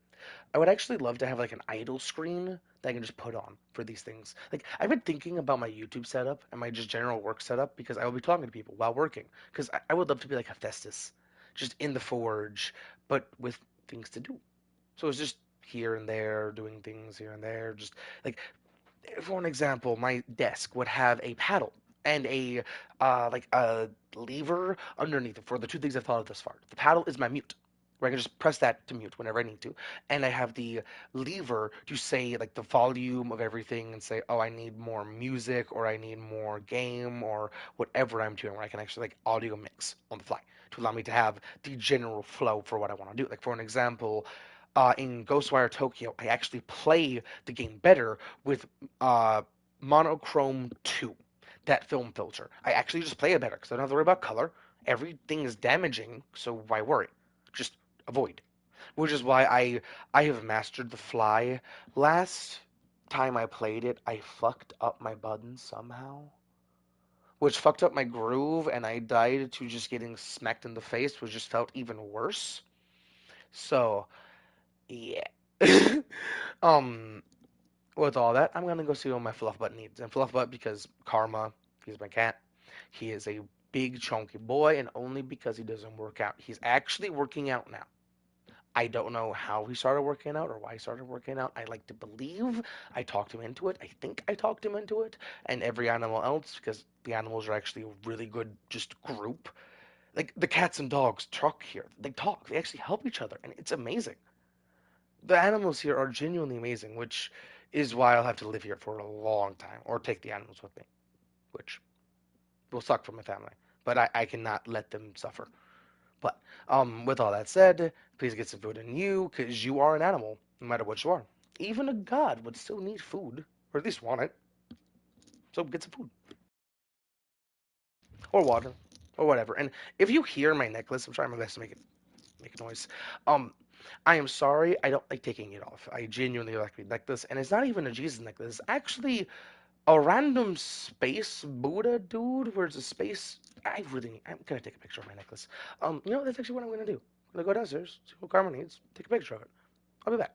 I would actually love to have like an idle screen that I can just put on for these things. Like I've been thinking about my YouTube setup and my just general work setup because I will be talking to people while working. Because I would love to be like Hephaestus, just in the forge, but with things to do. So it's just here and there, doing things here and there. Just like, for an example, my desk would have a paddle and a like a lever underneath it for the two things I've thought of thus far. The paddle is my mute, where I can just press that to mute whenever I need to, and I have the lever to say like the volume of everything and say, oh, I need more music or I need more game or whatever I'm doing, where I can actually like audio mix on the fly to allow me to have the general flow for what I want to do. Like for an example, in Ghostwire Tokyo, I actually play the game better with Monochrome 2, that film filter. I actually just play it better because I don't have to worry about color. Everything is damaging, so why worry? Just avoid. Which is why I have mastered the fly. Last time I played it, I fucked up my buttons somehow. which fucked up my groove, and I died to just getting smacked in the face, which just felt even worse. So, yeah. um, with all that, I'm gonna go see what my fluff butt needs. And fluff butt because Karma, he's my cat. He is a big chunky boy, and only because he doesn't work out. He's actually working out now. I don't know how he started working out or why he started working out. I like to believe I talked him into it. I think I talked him into it, and every animal else, because the animals are actually a really good just group. Like the cats and dogs talk here. They talk. They actually help each other, and it's amazing. The animals here are genuinely amazing, which is why I'll have to live here for a long time, or take the animals with me, which will suck for my family. But I cannot let them suffer. But with all that said, please get some food in you, because you are an animal, no matter what you are. Even a god would still need food, or at least want it. So get some food, or water, or whatever. And if you hear my necklace, I'm trying my best to make a noise. Um, I am sorry, I don't like taking it off. I genuinely like the necklace, and it's not even a Jesus necklace. It's actually a random space Buddha dude, where it's a space. I'm gonna take a picture of my necklace. That's actually what I'm gonna do. I'm gonna go downstairs, see what Carmen needs, take a picture of it. I'll be back.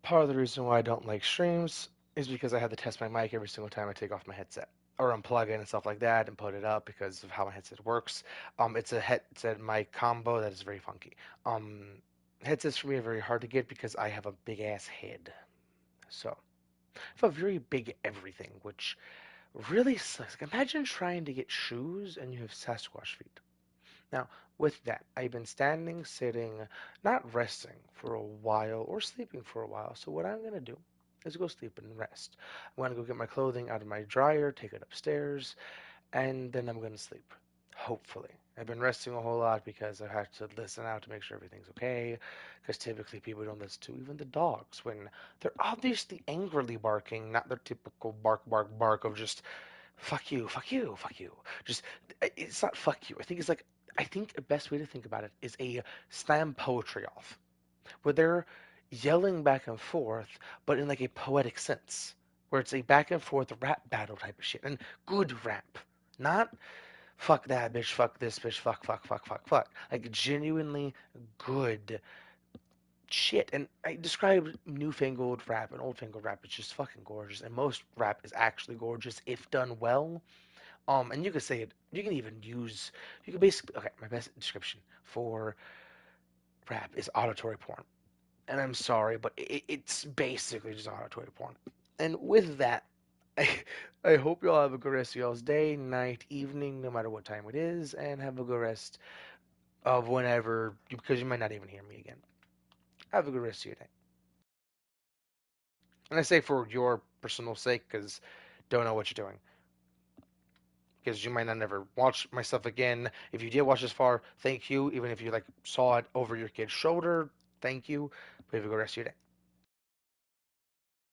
Part of the reason why I don't like streams is because I have to test my mic every single time I take off my headset or unplug it and stuff like that and put it up because of how my headset works. It's a headset mic combo that is very funky. Um, Headsets for me are very hard to get because I have a big ass head. So, I have a very big everything, which really sucks. Like, imagine trying to get shoes and you have Sasquatch feet. Now, with that, I've been standing, sitting, not resting for a while or sleeping for a while. So what I'm going to do is go sleep and rest. I'm going to go get my clothing out of my dryer, take it upstairs, and then I'm going to sleep. Hopefully. I've been resting a whole lot because I've had to listen out to make sure everything's okay. Because typically people don't listen to even the dogs when they're obviously angrily barking, not their typical bark, bark, bark of just fuck you, fuck you, fuck you. Just it's not fuck you. I think the best way to think about it is a slam poetry off, where they're yelling back and forth, but in like a poetic sense, where it's a back and forth rap battle type of shit, and good rap, not fuck that bitch, fuck this bitch, fuck, fuck, fuck, fuck, fuck, like genuinely good shit. And I described newfangled rap and oldfangled rap. It's just fucking gorgeous, and most rap is actually gorgeous if done well. And you could say it. You can even use. You can basically. Okay, my best description for rap is auditory porn, and I'm sorry, but it's basically just auditory porn. And with that, I, I hope you all have a good rest of y'all's day, night, evening, no matter what time it is, and have a good rest of whenever, because you might not even hear me again. Have a good rest of your day. And I say for your personal sake, because don't know what you're doing. Because you might not never watch my stuff again. If you did watch this far, thank you. Even if you like saw it over your kid's shoulder, thank you. But have a good rest of your day.